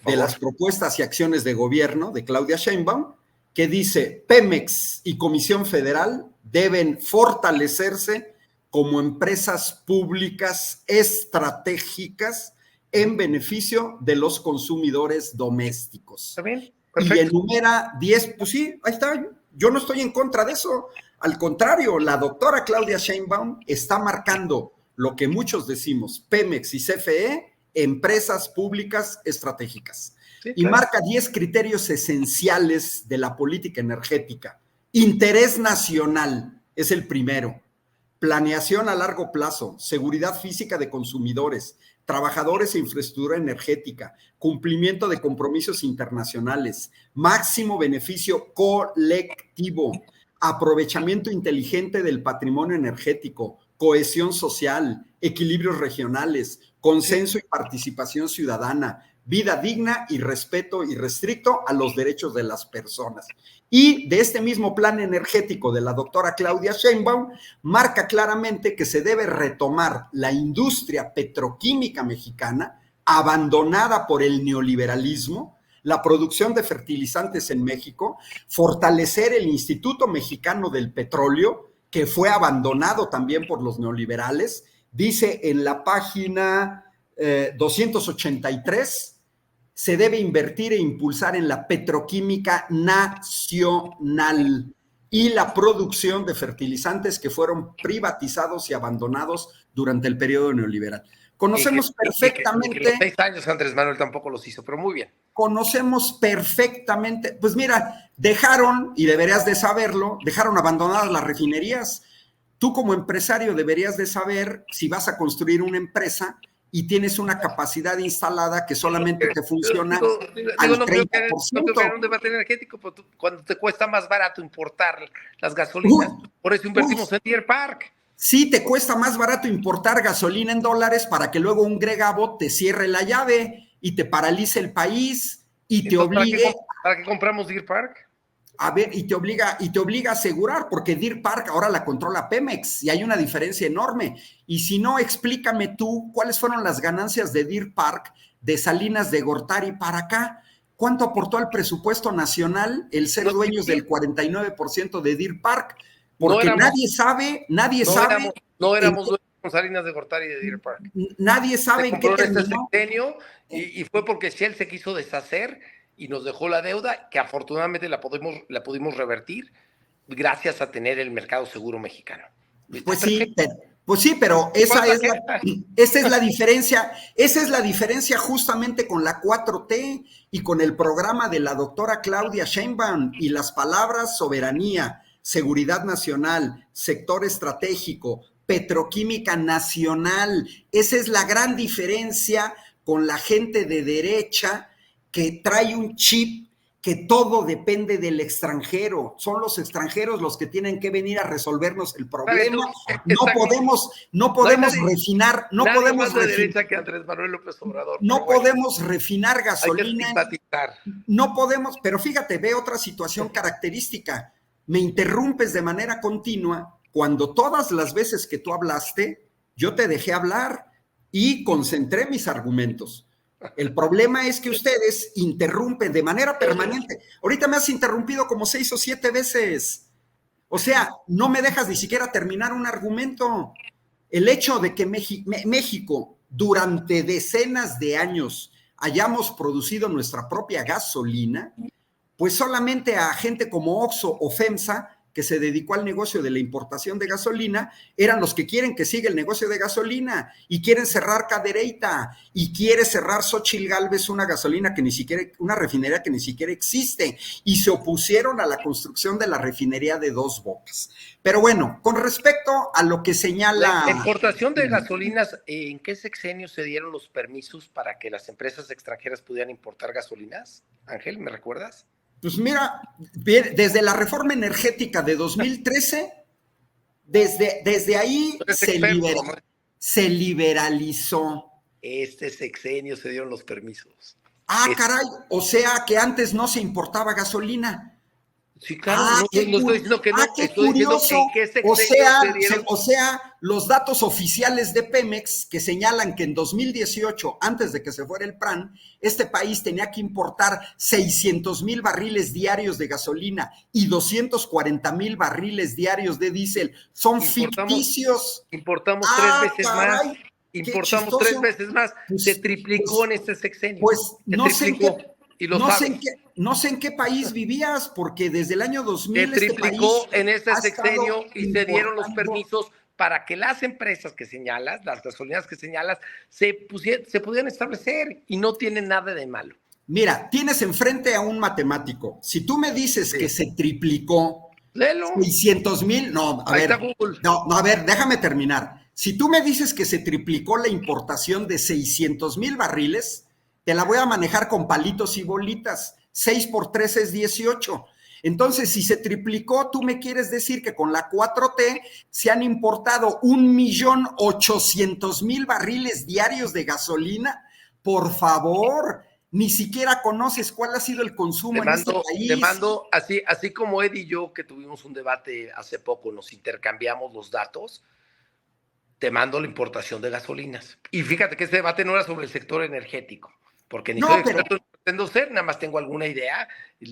de las propuestas y acciones de gobierno de Claudia Sheinbaum, que dice: Pemex y Comisión Federal deben fortalecerse como empresas públicas estratégicas en beneficio de los consumidores domésticos. ¿Está bien? Perfecto. Y enumera 10, pues sí, ahí está. Yo no estoy en contra de eso. Al contrario, la doctora Claudia Sheinbaum está marcando lo que muchos decimos: Pemex y CFE, empresas públicas estratégicas. Sí, y claro, marca 10 criterios esenciales de la política energética. Interés nacional es el primero. Planeación a largo plazo, seguridad física de consumidores, trabajadores e infraestructura energética, cumplimiento de compromisos internacionales, máximo beneficio colectivo, aprovechamiento inteligente del patrimonio energético, cohesión social, equilibrios regionales, consenso y participación ciudadana, vida digna y respeto irrestricto a los derechos de las personas. Y de este mismo plan energético de la doctora Claudia Sheinbaum, marca claramente que se debe retomar la industria petroquímica mexicana, abandonada por el neoliberalismo, la producción de fertilizantes en México, fortalecer el Instituto Mexicano del Petróleo, que fue abandonado también por los neoliberales. Dice en la página 283, se debe invertir e impulsar en la petroquímica nacional y la producción de fertilizantes que fueron privatizados y abandonados durante el periodo neoliberal. Conocemos perfectamente... los 6 años Andrés Manuel tampoco los hizo, pero muy bien. Conocemos perfectamente, pues mira, dejaron, y deberías de saberlo, dejaron abandonadas las refinerías. Tú como empresario deberías de saber, si vas a construir una empresa, y tienes una capacidad instalada que solamente te funciona al no creo 30%. que haya un debate energético, pero cuando te cuesta más barato importar las gasolinas, por eso invertimos en Deer Park. Sí, te cuesta más barato importar gasolina en dólares para que luego un Gregabo te cierre la llave y te paralice el país y te obligue. ¿Para qué compramos Deer Park? A ver, y te obliga a asegurar, porque Deer Park ahora la controla Pemex y hay una diferencia enorme. Y si no, explícame tú cuáles fueron las ganancias de Deer Park de Salinas de Gortari para acá. ¿Cuánto aportó al presupuesto nacional el ser dueños del 49% de Deer Park? Porque nadie sabe. No éramos dueños con Salinas de Gortari y de Deer Park. Nadie sabe en qué terminó. Sexenio, y fue porque Shell se quiso deshacer y nos dejó la deuda, que afortunadamente la pudimos revertir gracias a tener el mercado seguro mexicano. Pues sí, pero esa es la diferencia. Esa es la diferencia justamente con la 4T y con el programa de la doctora Claudia Sheinbaum y las palabras soberanía, seguridad nacional, sector estratégico, petroquímica nacional. Esa es la gran diferencia con la gente de derecha que trae un chip que todo depende del extranjero. Son los extranjeros los que tienen que venir a resolvernos el problema. No podemos refinar, no podemos refinar que Andrés Manuel López Obrador. No podemos refinar gasolina. Hay que simpatizar. No podemos, pero fíjate, ve otra situación característica. Me interrumpes de manera continua cuando todas las veces que tú hablaste, yo te dejé hablar y concentré mis argumentos. El problema es que ustedes interrumpen de manera permanente. Ahorita me has interrumpido como 6 o 7 veces. O sea, no me dejas ni siquiera terminar un argumento. El hecho de que México durante decenas de años hayamos producido nuestra propia gasolina, pues solamente a gente como Oxxo o FEMSA, que se dedicó al negocio de la importación de gasolina, eran los que quieren que siga el negocio de gasolina y quieren cerrar Cadereyta y quiere cerrar Xóchitl Gálvez una refinería que ni siquiera existe, y se opusieron a la construcción de la refinería de Dos Bocas. Pero bueno, con respecto a lo que señala... La importación de gasolinas, ¿en qué sexenio se dieron los permisos para que las empresas extranjeras pudieran importar gasolinas? Ángel, ¿me recuerdas? Pues mira, desde la reforma energética de 2013, desde ahí se liberalizó. Este sexenio se dieron los permisos. Caray, o sea que antes no se importaba gasolina. Sí, claro, no estoy diciendo que no. Qué curioso. O sea, los datos oficiales de Pemex que señalan que en 2018, antes de que se fuera el PRAN, este país tenía que importar 600,000 barriles diarios de gasolina y 240,000 barriles diarios de diésel. Son ficticios. Importamos 3 veces más. Importamos 3 veces más. Se triplicó en este sexenio. Pues no sé en qué país vivías, porque desde el año 2000 se triplicó en este sexenio y se dieron los permisos para que las empresas que señalas, las gasolineras que señalas, se pudieran establecer, y no tienen nada de malo. Mira, tienes enfrente a un matemático. Si tú me dices que se triplicó 600,000, a ver, déjame terminar. Si tú me dices que se triplicó la importación de 600,000 barriles, te la voy a manejar con palitos y bolitas. 6 por 3 es 18. Entonces, si se triplicó, tú me quieres decir que con la 4T se han importado 1,800,000 barriles diarios de gasolina. Por favor, ni siquiera conoces cuál ha sido el consumo en este país. Te mando, así como Ed y yo, que tuvimos un debate hace poco, nos intercambiamos los datos, te mando la importación de gasolinas. Y fíjate que este debate no era sobre el sector energético, porque ni soy experto, no pretendo ser, nada más tengo alguna idea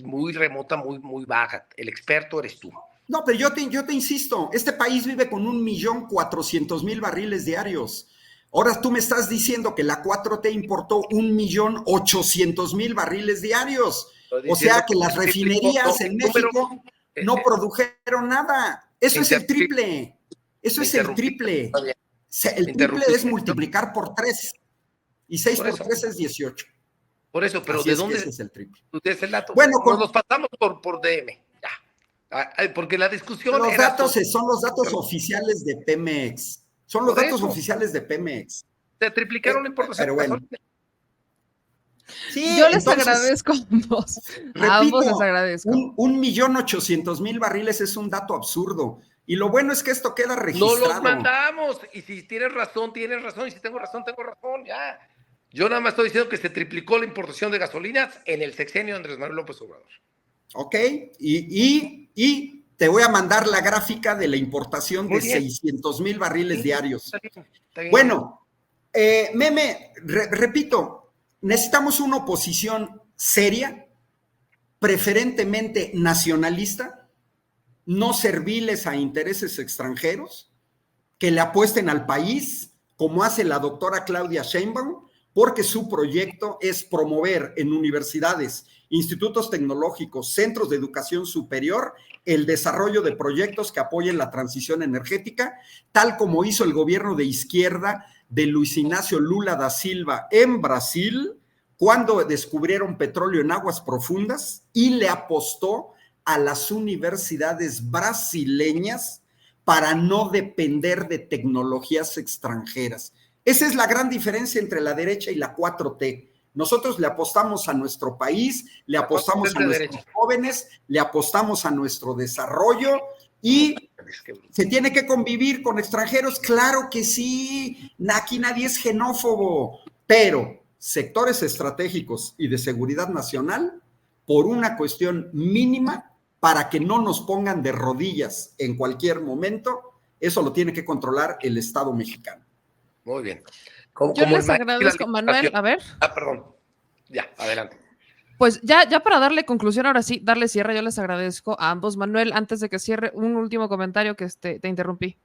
muy remota, muy baja. El experto eres tú. No, pero yo te insisto, este país vive con 1,400,000 barriles diarios. Ahora tú me estás diciendo que la 4T importó 1,800,000 barriles diarios. O sea que las refinerías en México no produjeron nada. Eso es el triple. Eso es el triple. El triple es multiplicar por 3. Y 6 por 3 es 18. Por eso, pero ¿de dónde es el triple? Es el dato. Bueno, nos pasamos por DM. Ya. Porque la discusión. Son los datos oficiales de Pemex. Son los datos oficiales de Pemex. Se triplicaron la importación. Pero bueno. Sí, yo les agradezco a ambos. Repito, a ambos les agradezco. 1.800.000 barriles es un dato absurdo. Y lo bueno es que esto queda registrado. No los mandamos. Y si tienes razón, tienes razón. Y si tengo razón, tengo razón. Ya. Yo nada más estoy diciendo que se triplicó la importación de gasolinas en el sexenio de Andrés Manuel López Obrador. Ok. Y te voy a mandar la gráfica de la importación de 600.000 barriles diarios. Está bien. Bueno, Meme, repito, necesitamos una oposición seria, preferentemente nacionalista, no serviles a intereses extranjeros, que le apuesten al país, como hace la doctora Claudia Sheinbaum, porque su proyecto es promover en universidades, institutos tecnológicos, centros de educación superior, el desarrollo de proyectos que apoyen la transición energética, tal como hizo el gobierno de izquierda de Luis Ignacio Lula da Silva en Brasil, cuando descubrieron petróleo en aguas profundas y le apostó a las universidades brasileñas para no depender de tecnologías extranjeras. Esa es la gran diferencia entre la derecha y la 4T. Nosotros le apostamos a nuestro país, le apostamos a nuestros jóvenes, le apostamos a nuestro desarrollo y se tiene que convivir con extranjeros. Claro que sí, aquí nadie es xenófobo, pero sectores estratégicos y de seguridad nacional, por una cuestión mínima, para que no nos pongan de rodillas en cualquier momento, eso lo tiene que controlar el Estado mexicano. Muy bien. Yo les agradezco, Manuel, a ver. Perdón. Ya, adelante. Pues ya para darle conclusión, ahora sí, darle cierre, yo les agradezco a ambos. Manuel, antes de que cierre, un último comentario que te interrumpí.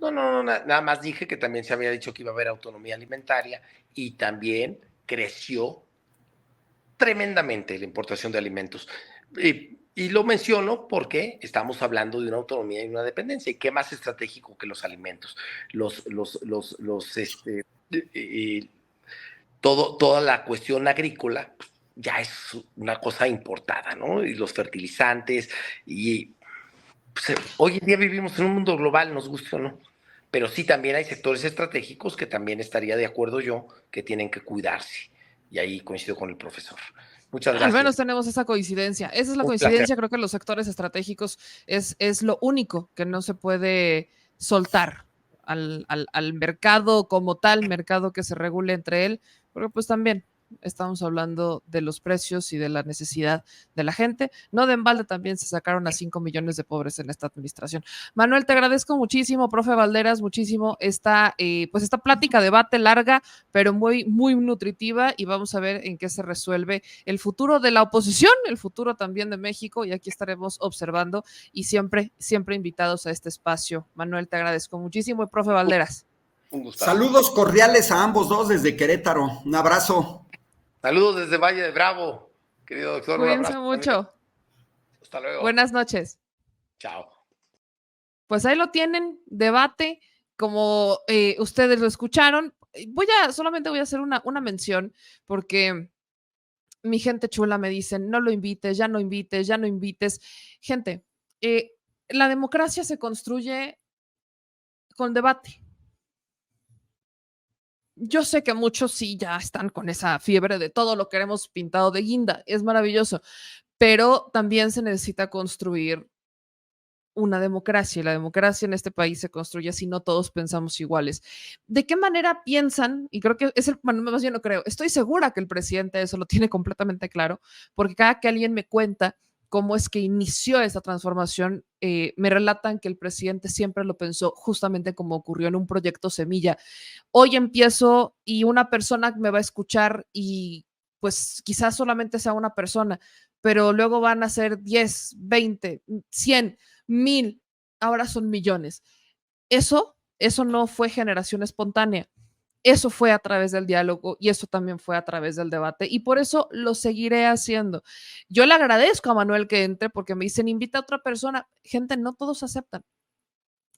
No, nada más dije que también se había dicho que iba a haber autonomía alimentaria y también creció tremendamente la importación de alimentos. Y lo menciono porque estamos hablando de una autonomía y una dependencia. ¿Y qué más estratégico que los alimentos? Toda la cuestión agrícola ya es una cosa importada, ¿no? Y los fertilizantes. Y pues, hoy en día vivimos en un mundo global, nos guste o no. Pero sí también hay sectores estratégicos que también estaría de acuerdo yo que tienen que cuidarse. Y ahí coincido con el profesor. Muchas gracias. Al menos tenemos esa coincidencia. Esa es la coincidencia. Creo que los sectores estratégicos es lo único que no se puede soltar al mercado como tal, mercado que se regule entre él, porque pues también estamos hablando de los precios y de la necesidad de la gente. No de embalde también se sacaron a 5 millones de pobres en esta administración. Manuel, te agradezco muchísimo, profe Valderas, muchísimo esta plática, debate larga, pero muy, muy nutritiva, y vamos a ver en qué se resuelve el futuro de la oposición, el futuro también de México, y aquí estaremos observando y siempre invitados a este espacio. Manuel, te agradezco muchísimo, y profe Valderas. Un gusto. Saludos cordiales a ambos dos desde Querétaro. Un abrazo. Saludos desde Valle de Bravo, querido doctor. Cuídense mucho. Hasta luego. Buenas noches. Chao. Pues ahí lo tienen, debate, como ustedes lo escucharon. Solamente voy a hacer una mención, porque mi gente chula me dicen, no lo invites, ya no invites, ya no invites. Gente, la democracia se construye con debate. Yo sé que muchos sí ya están con esa fiebre de todo lo queremos pintado de guinda, es maravilloso, pero también se necesita construir una democracia, y la democracia en este país se construye si no todos pensamos iguales. ¿De qué manera piensan? Y creo que más bien no creo, estoy segura que el presidente eso lo tiene completamente claro, porque cada que alguien me cuenta cómo es que inició esta transformación, me relatan que el presidente siempre lo pensó justamente como ocurrió en un proyecto semilla. Hoy empiezo y una persona me va a escuchar, y pues quizás solamente sea una persona, pero luego van a ser 10, 20, 100, 1000, ahora son millones. Eso no fue generación espontánea. Eso fue a través del diálogo, y eso también fue a través del debate, y por eso lo seguiré haciendo. Yo le agradezco a Manuel que entre, porque me dicen, invita a otra persona. Gente, no todos aceptan.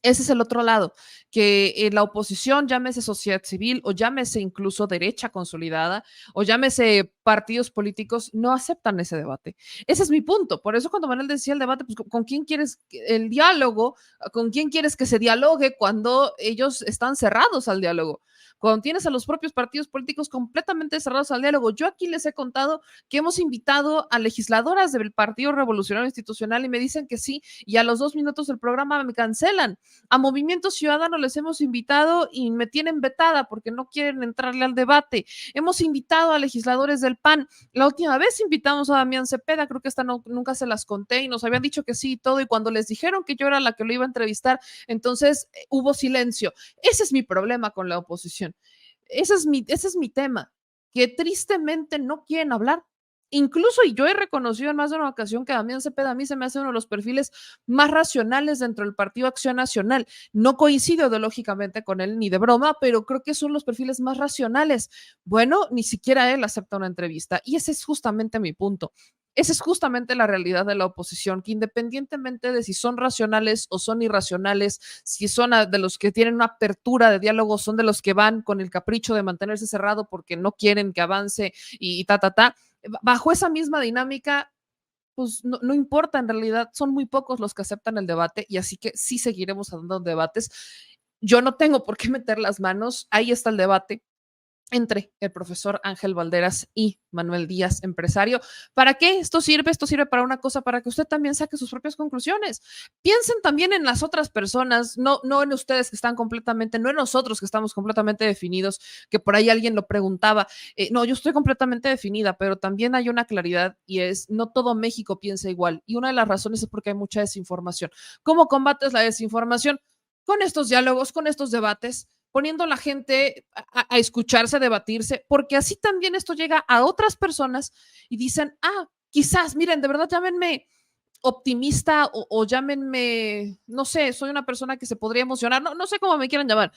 Ese es el otro lado, que la oposición, llámese sociedad civil o llámese incluso derecha consolidada o llámese partidos políticos, no aceptan ese debate. Ese es mi punto. Por eso cuando Manuel decía el debate, pues ¿con quién quieres el diálogo? ¿Con quién quieres que se dialogue cuando ellos están cerrados al diálogo? cuando tienes a los propios partidos políticos completamente cerrados al diálogo. Yo aquí les he contado que hemos invitado a legisladoras del Partido Revolucionario Institucional y me dicen que sí, y a los 2 minutos del programa me cancelan. A Movimiento Ciudadano les hemos invitado y me tienen vetada porque no quieren entrarle al debate. Hemos invitado a legisladores del PAN. La última vez invitamos a Damián Cepeda, creo que esta nunca se las conté y nos habían dicho que sí y todo, y cuando les dijeron que yo era la que lo iba a entrevistar, entonces hubo silencio. Ese es mi problema con la oposición. Ese es mi tema, que tristemente no quieren hablar. Incluso, y yo he reconocido en más de una ocasión que Damián Cepeda a mí se me hace uno de los perfiles más racionales dentro del Partido Acción Nacional. No coincido ideológicamente con él ni de broma, pero creo que son los perfiles más racionales. Bueno, ni siquiera él acepta una entrevista y ese es justamente mi punto. Esa es justamente la realidad de la oposición, que independientemente de si son racionales o son irracionales, si son de los que tienen una apertura de diálogo, son de los que van con el capricho de mantenerse cerrado porque no quieren que avance y bajo esa misma dinámica, pues no importa, en realidad son muy pocos los que aceptan el debate y así que sí seguiremos dando debates. Yo no tengo por qué meter las manos, ahí está el debate entre el profesor Ángel Valderas y Manuel Díaz, empresario. ¿Para qué esto sirve? Esto sirve para una cosa, para que usted también saque sus propias conclusiones. Piensen también en las otras personas, no en ustedes que están completamente, no en nosotros que estamos completamente definidos, que por ahí alguien lo preguntaba. No, yo estoy completamente definida, pero también hay una claridad y es, no todo México piensa igual. Y una de las razones es porque hay mucha desinformación. ¿Cómo combates la desinformación? Con estos diálogos, con estos debates, poniendo a la gente a escucharse, a debatirse, porque así también esto llega a otras personas y dicen, quizás, miren, de verdad llámenme optimista o llámenme, no sé, soy una persona que se podría emocionar, no sé cómo me quieran llamar,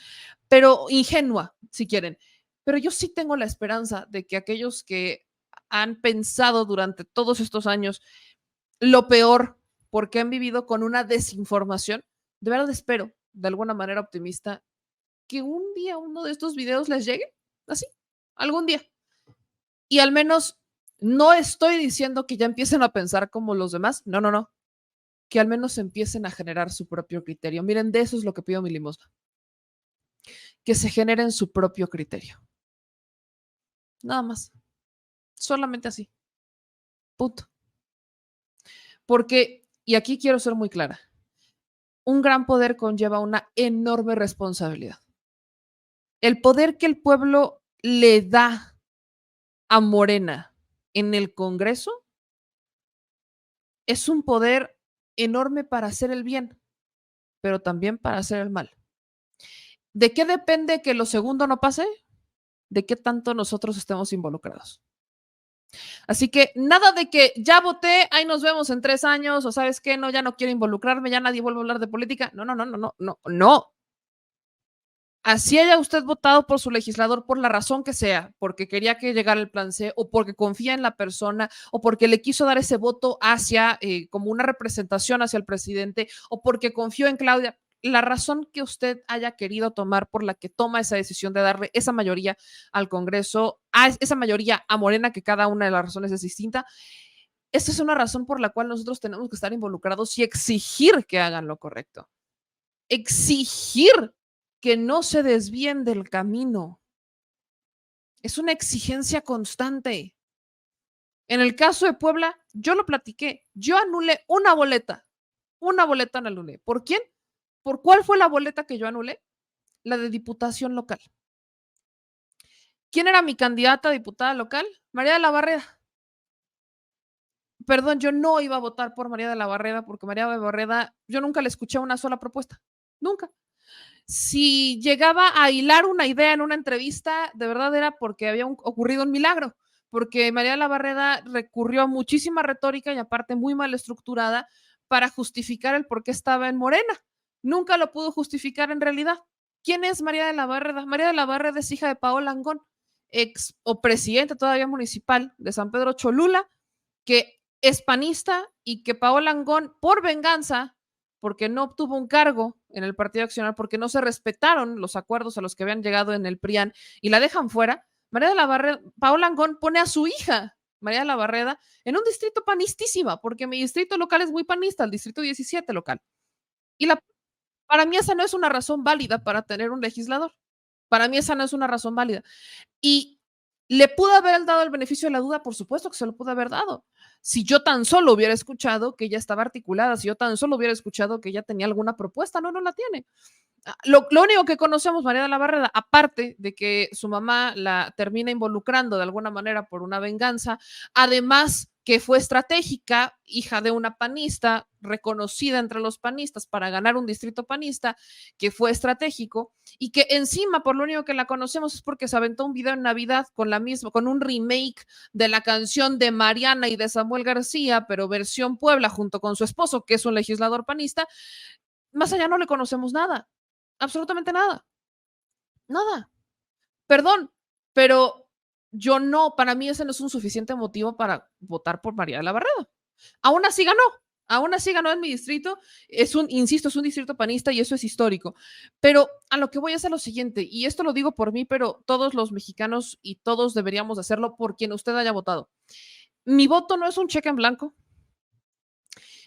pero ingenua, si quieren. Pero yo sí tengo la esperanza de que aquellos que han pensado durante todos estos años lo peor porque han vivido con una desinformación, de verdad espero, de alguna manera optimista, que un día uno de estos videos les llegue, así, algún día. Y al menos no estoy diciendo que ya empiecen a pensar como los demás, no, que al menos empiecen a generar su propio criterio. Miren, de eso es lo que pido mi limosna, que se generen su propio criterio. Nada más, solamente así, punto. Porque, y aquí quiero ser muy clara, un gran poder conlleva una enorme responsabilidad. El poder que el pueblo le da a Morena en el Congreso es un poder enorme para hacer el bien, pero también para hacer el mal. ¿De qué depende que lo segundo no pase? De qué tanto nosotros estemos involucrados. Así que nada de que ya voté, ahí nos vemos en 3 años, o sabes qué, no, ya no quiero involucrarme, ya nadie vuelve a hablar de política. No. Así haya usted votado por su legislador por la razón que sea, porque quería que llegara el plan C o porque confía en la persona o porque le quiso dar ese voto hacia como una representación hacia el presidente o porque confió en Claudia, la razón que usted haya querido tomar por la que toma esa decisión de darle esa mayoría al Congreso, a esa mayoría a Morena, que cada una de las razones es distinta, esta es una razón por la cual nosotros tenemos que estar involucrados y exigir que hagan lo correcto. Exigir que no se desvíen del camino. Es una exigencia constante. En el caso de Puebla, yo lo platiqué, yo anulé una boleta anulé. ¿Por quién? ¿Por cuál fue la boleta que yo anulé? La de diputación local. ¿Quién era mi candidata a diputada local? María de la Barreda. Perdón, yo no iba a votar por María de la Barreda porque María de la Barreda, yo nunca le escuché una sola propuesta. Nunca. Si llegaba a hilar una idea en una entrevista, de verdad era porque había ocurrido un milagro, porque María de la Barreda recurrió a muchísima retórica y aparte muy mal estructurada para justificar el por qué estaba en Morena. Nunca lo pudo justificar en realidad. ¿Quién es María de la Barreda? María de la Barreda es hija de Paola Angón, ex o presidente todavía municipal de San Pedro Cholula, que es panista y que Paola Angón, por venganza, porque no obtuvo un cargo en el Partido Accionario, porque no se respetaron los acuerdos a los que habían llegado en el PRIAN y la dejan fuera, María de la Barreda, Paola Angón pone a su hija, María de la Barreda, en un distrito panistísima, porque mi distrito local es muy panista, el distrito 17 local. Y para mí esa no es una razón válida para tener un legislador. Para mí esa no es una razón válida. Y le pudo haber dado el beneficio de la duda, por supuesto que se lo pudo haber dado. Si yo tan solo hubiera escuchado que ella estaba articulada, si yo tan solo hubiera escuchado que ella tenía alguna propuesta, no la tiene. Lo único que conocemos, María de la Barrera, aparte de que su mamá la termina involucrando de alguna manera por una venganza, además que fue estratégica, hija de una panista, reconocida entre los panistas para ganar un distrito panista, que fue estratégico, y que encima, por lo único que la conocemos es porque se aventó un video en Navidad con un remake de la canción de Mariana y de Samuel García, pero versión Puebla, junto con su esposo, que es un legislador panista. Más allá no le conocemos nada. Absolutamente nada. Nada. Perdón, pero yo no, para mí ese no es un suficiente motivo para votar por María de la Barrera. Aún así ganó en mi distrito. Insisto, es un distrito panista y eso es histórico. Pero a lo que voy es a lo siguiente, y esto lo digo por mí, pero todos los mexicanos y todos deberíamos hacerlo por quien usted haya votado. Mi voto no es un cheque en blanco.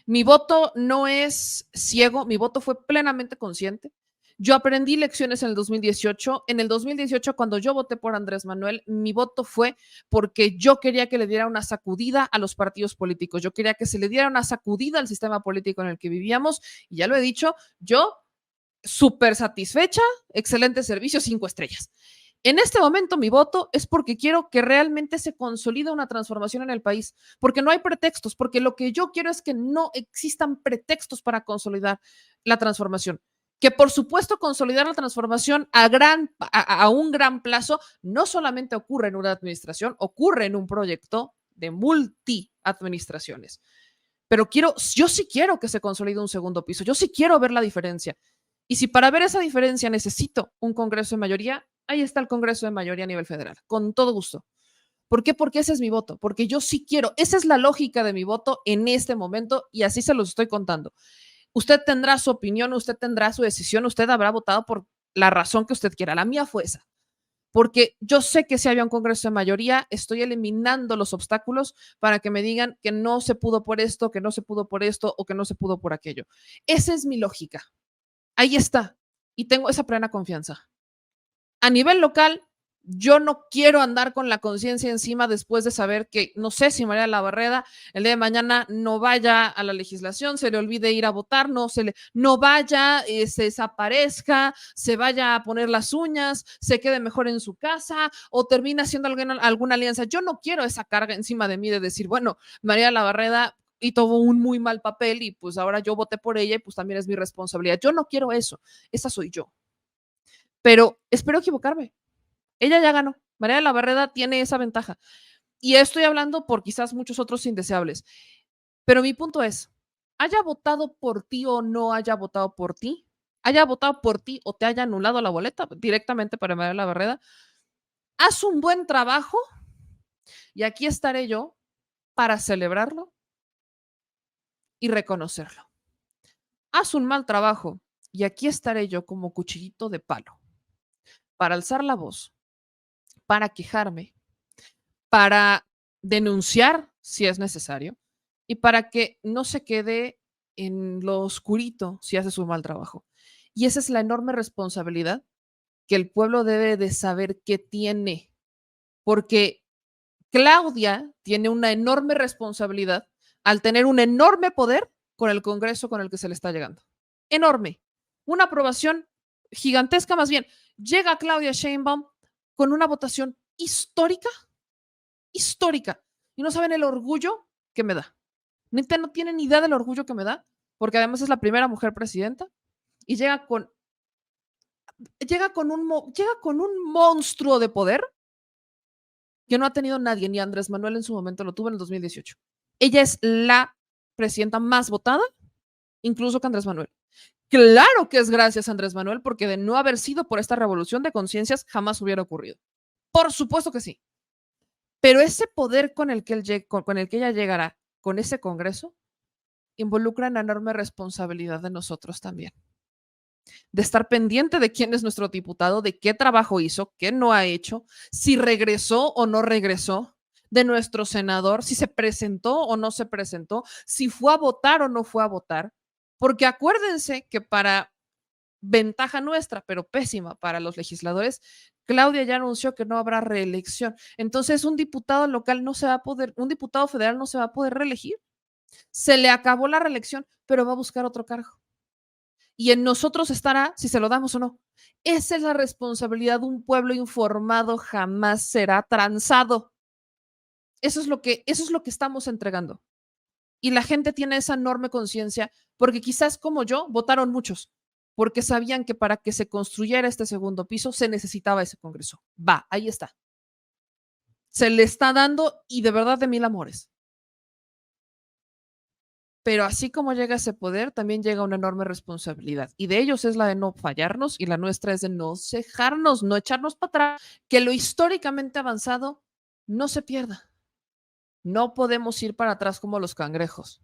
Mi voto no es ciego, mi voto fue plenamente consciente. Yo aprendí lecciones en el 2018. En el 2018, cuando yo voté por Andrés Manuel, mi voto fue porque yo quería que le diera una sacudida a los partidos políticos. Yo quería que se le diera una sacudida al sistema político en el que vivíamos. Y ya lo he dicho, yo súper satisfecha, excelente servicio, 5 estrellas. En este momento mi voto es porque quiero que realmente se consolide una transformación en el país, porque no hay pretextos, porque lo que yo quiero es que no existan pretextos para consolidar la transformación. Que por supuesto consolidar la transformación a un gran plazo no solamente ocurre en una administración, ocurre en un proyecto de multi-administraciones. Pero yo sí quiero que se consolide un segundo piso, yo sí quiero ver la diferencia. Y si para ver esa diferencia necesito un Congreso de mayoría, ahí está el Congreso de mayoría a nivel federal, con todo gusto. ¿Por qué? Porque ese es mi voto, porque yo sí quiero, esa es la lógica de mi voto en este momento y así se los estoy contando. Usted tendrá su opinión, usted tendrá su decisión, usted habrá votado por la razón que usted quiera. La mía fue esa, porque yo sé que si había un Congreso de mayoría, estoy eliminando los obstáculos para que me digan que no se pudo por esto, que no se pudo por esto o que no se pudo por aquello. Esa es mi lógica. Ahí está. Y tengo esa plena confianza. A nivel local, yo no quiero andar con la conciencia encima después de saber que, no sé si María de la Barrera el día de mañana no vaya a la legislación, se le olvide ir a votar, no vaya, se desaparezca, se vaya a poner las uñas, se quede mejor en su casa o termina haciendo alguna alianza. Yo no quiero esa carga encima de mí de decir, bueno, María de la Barrera y tuvo un muy mal papel y pues ahora yo voté por ella y pues también es mi responsabilidad. Yo no quiero eso, esa soy yo. Pero espero equivocarme. Ella ya ganó. María de la Barrera tiene esa ventaja. Y estoy hablando por quizás muchos otros indeseables. Pero mi punto es, haya votado por ti o no haya votado por ti, haya votado por ti o te haya anulado la boleta directamente para María de la Barrera, haz un buen trabajo y aquí estaré yo para celebrarlo y reconocerlo. Haz un mal trabajo y aquí estaré yo como cuchillito de palo para alzar la voz, para quejarme, para denunciar si es necesario y para que no se quede en lo oscurito si haces un mal trabajo. Y esa es la enorme responsabilidad que el pueblo debe de saber que tiene, porque Claudia tiene una enorme responsabilidad al tener un enorme poder con el Congreso con el que se le está llegando. Enorme. Una aprobación gigantesca, más bien. Llega Claudia Sheinbaum con una votación histórica, histórica. Y no saben el orgullo que me da. Neta, no tienen ni idea del orgullo que me da, porque además es la primera mujer presidenta y llega con un monstruo de poder que no ha tenido nadie, ni Andrés Manuel en su momento lo tuvo en el 2018. Ella es la presidenta más votada, incluso que Andrés Manuel. Claro que es gracias a Andrés Manuel, porque de no haber sido por esta revolución de conciencias jamás hubiera ocurrido. Por supuesto que sí. Pero ese poder con el que ella llegará con ese Congreso involucra una enorme responsabilidad de nosotros también. De estar pendiente de quién es nuestro diputado, de qué trabajo hizo, qué no ha hecho, si regresó o no regresó, de nuestro senador, si se presentó o no se presentó, si fue a votar o no fue a votar. Porque acuérdense que para ventaja nuestra, pero pésima para los legisladores, Claudia ya anunció que no habrá reelección. Entonces, un diputado local no se va a poder, un diputado federal no se va a poder reelegir. Se le acabó la reelección, pero va a buscar otro cargo. Y en nosotros estará si se lo damos o no. Esa es la responsabilidad de un pueblo informado, jamás será transado. Eso es lo que estamos entregando. Y la gente tiene esa enorme conciencia, porque quizás como yo, votaron muchos, porque sabían que para que se construyera este segundo piso se necesitaba ese Congreso. Va, ahí está. Se le está dando y de verdad de mil amores. Pero así como llega ese poder, también llega una enorme responsabilidad. Y de ellos es la de no fallarnos y la nuestra es de no cejarnos, no echarnos para atrás, que lo históricamente avanzado no se pierda. No podemos ir para atrás como los cangrejos.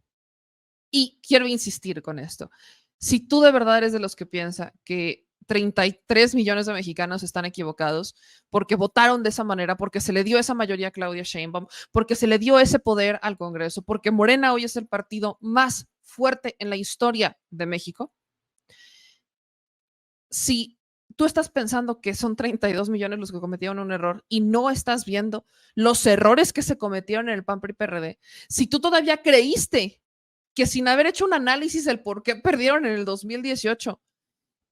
Y quiero insistir con esto. Si tú de verdad eres de los que piensa que 33 millones de mexicanos están equivocados porque votaron de esa manera, porque se le dio esa mayoría a Claudia Sheinbaum, porque se le dio ese poder al Congreso, porque Morena hoy es el partido más fuerte en la historia de México. Si tú estás pensando que son 32 millones los que cometieron un error y no estás viendo los errores que se cometieron en el PAN, PRI, PRD, si tú todavía creíste que sin haber hecho un análisis del por qué perdieron en el 2018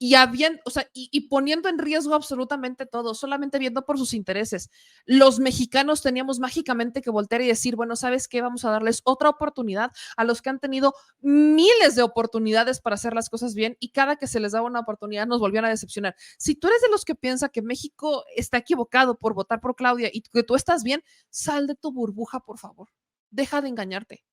y poniendo en riesgo absolutamente todo, solamente viendo por sus intereses, los mexicanos teníamos mágicamente que voltear y decir, bueno, ¿sabes qué? Vamos a darles otra oportunidad a los que han tenido miles de oportunidades para hacer las cosas bien y cada que se les daba una oportunidad nos volvían a decepcionar. Si tú eres de los que piensa que México está equivocado por votar por Claudia y que tú estás bien, sal de tu burbuja, por favor. Deja de engañarte.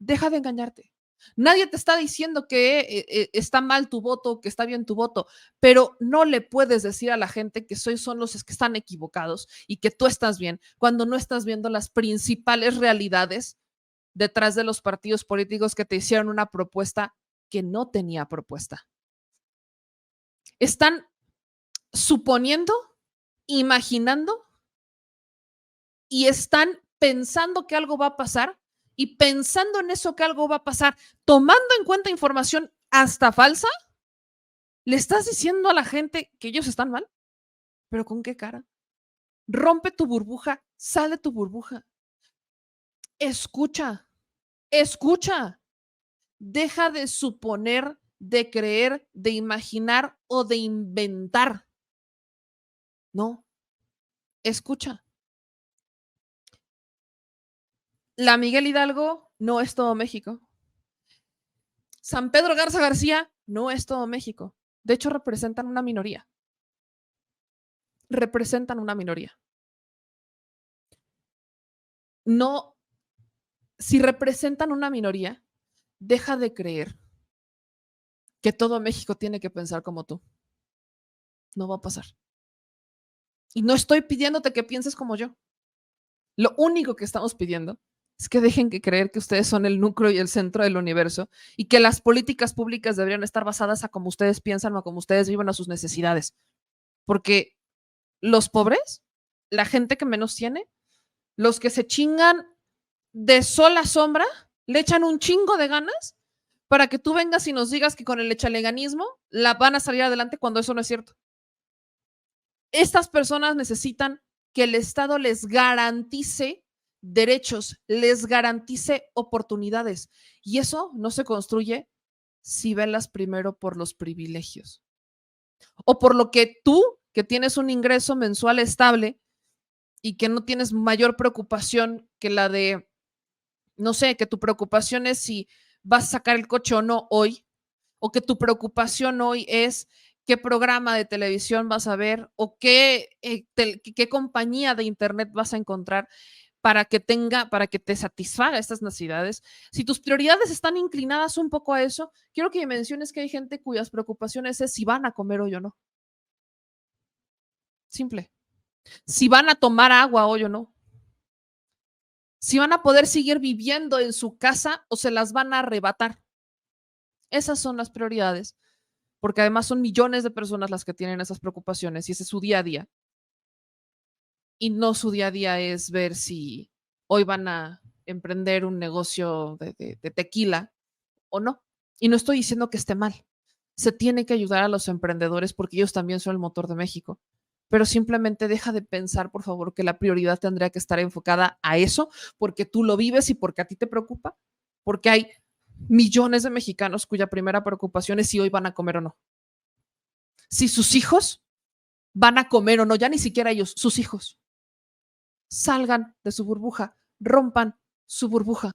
Deja de engañarte. Nadie te está diciendo que está mal tu voto, que está bien tu voto, pero no le puedes decir a la gente que son los que están equivocados y que tú estás bien cuando no estás viendo las principales realidades detrás de los partidos políticos que te hicieron una propuesta que no tenía propuesta. Están suponiendo, imaginando y están pensando que algo va a pasar. Y pensando en eso que algo va a pasar, tomando en cuenta información hasta falsa, le estás diciendo a la gente que ellos están mal. ¿Pero con qué cara? Rompe tu burbuja, sale tu burbuja. Escucha, escucha. Deja de suponer, de creer, de imaginar o de inventar. No, escucha. La Miguel Hidalgo no es todo México. San Pedro Garza García no es todo México. De hecho, representan una minoría. Representan una minoría. No, si representan una minoría, deja de creer que todo México tiene que pensar como tú. No va a pasar. Y no estoy pidiéndote que pienses como yo. Lo único que estamos pidiendo es que dejen de creer que ustedes son el núcleo y el centro del universo y que las políticas públicas deberían estar basadas a como ustedes piensan o a como ustedes viven a sus necesidades. Porque los pobres, la gente que menos tiene, los que se chingan de sol a sombra, le echan un chingo de ganas para que tú vengas y nos digas que con el echaleganismo la van a salir adelante cuando eso no es cierto. Estas personas necesitan que el Estado les garantice derechos, les garantice oportunidades. Y eso no se construye si velas primero por los privilegios o por lo que tú, que tienes un ingreso mensual estable y que no tienes mayor preocupación que la de, no sé, que tu preocupación es si vas a sacar el coche o no hoy, o que tu preocupación hoy es qué programa de televisión vas a ver o qué compañía de internet vas a encontrar para que te satisfaga estas necesidades. Si tus prioridades están inclinadas un poco a eso, quiero que menciones que hay gente cuyas preocupaciones es si van a comer hoy o no. Simple. Si van a tomar agua hoy o no. Si van a poder seguir viviendo en su casa o se las van a arrebatar. Esas son las prioridades, porque además son millones de personas las que tienen esas preocupaciones y ese es su día a día. Y no su día a día es ver si hoy van a emprender un negocio de tequila o no. Y no estoy diciendo que esté mal. Se tiene que ayudar a los emprendedores porque ellos también son el motor de México. Pero simplemente deja de pensar, por favor, que la prioridad tendría que estar enfocada a eso porque tú lo vives y porque a ti te preocupa. Porque hay millones de mexicanos cuya primera preocupación es si hoy van a comer o no. Si sus hijos van a comer o no, ya ni siquiera ellos, sus hijos. Salgan de su burbuja, rompan su burbuja.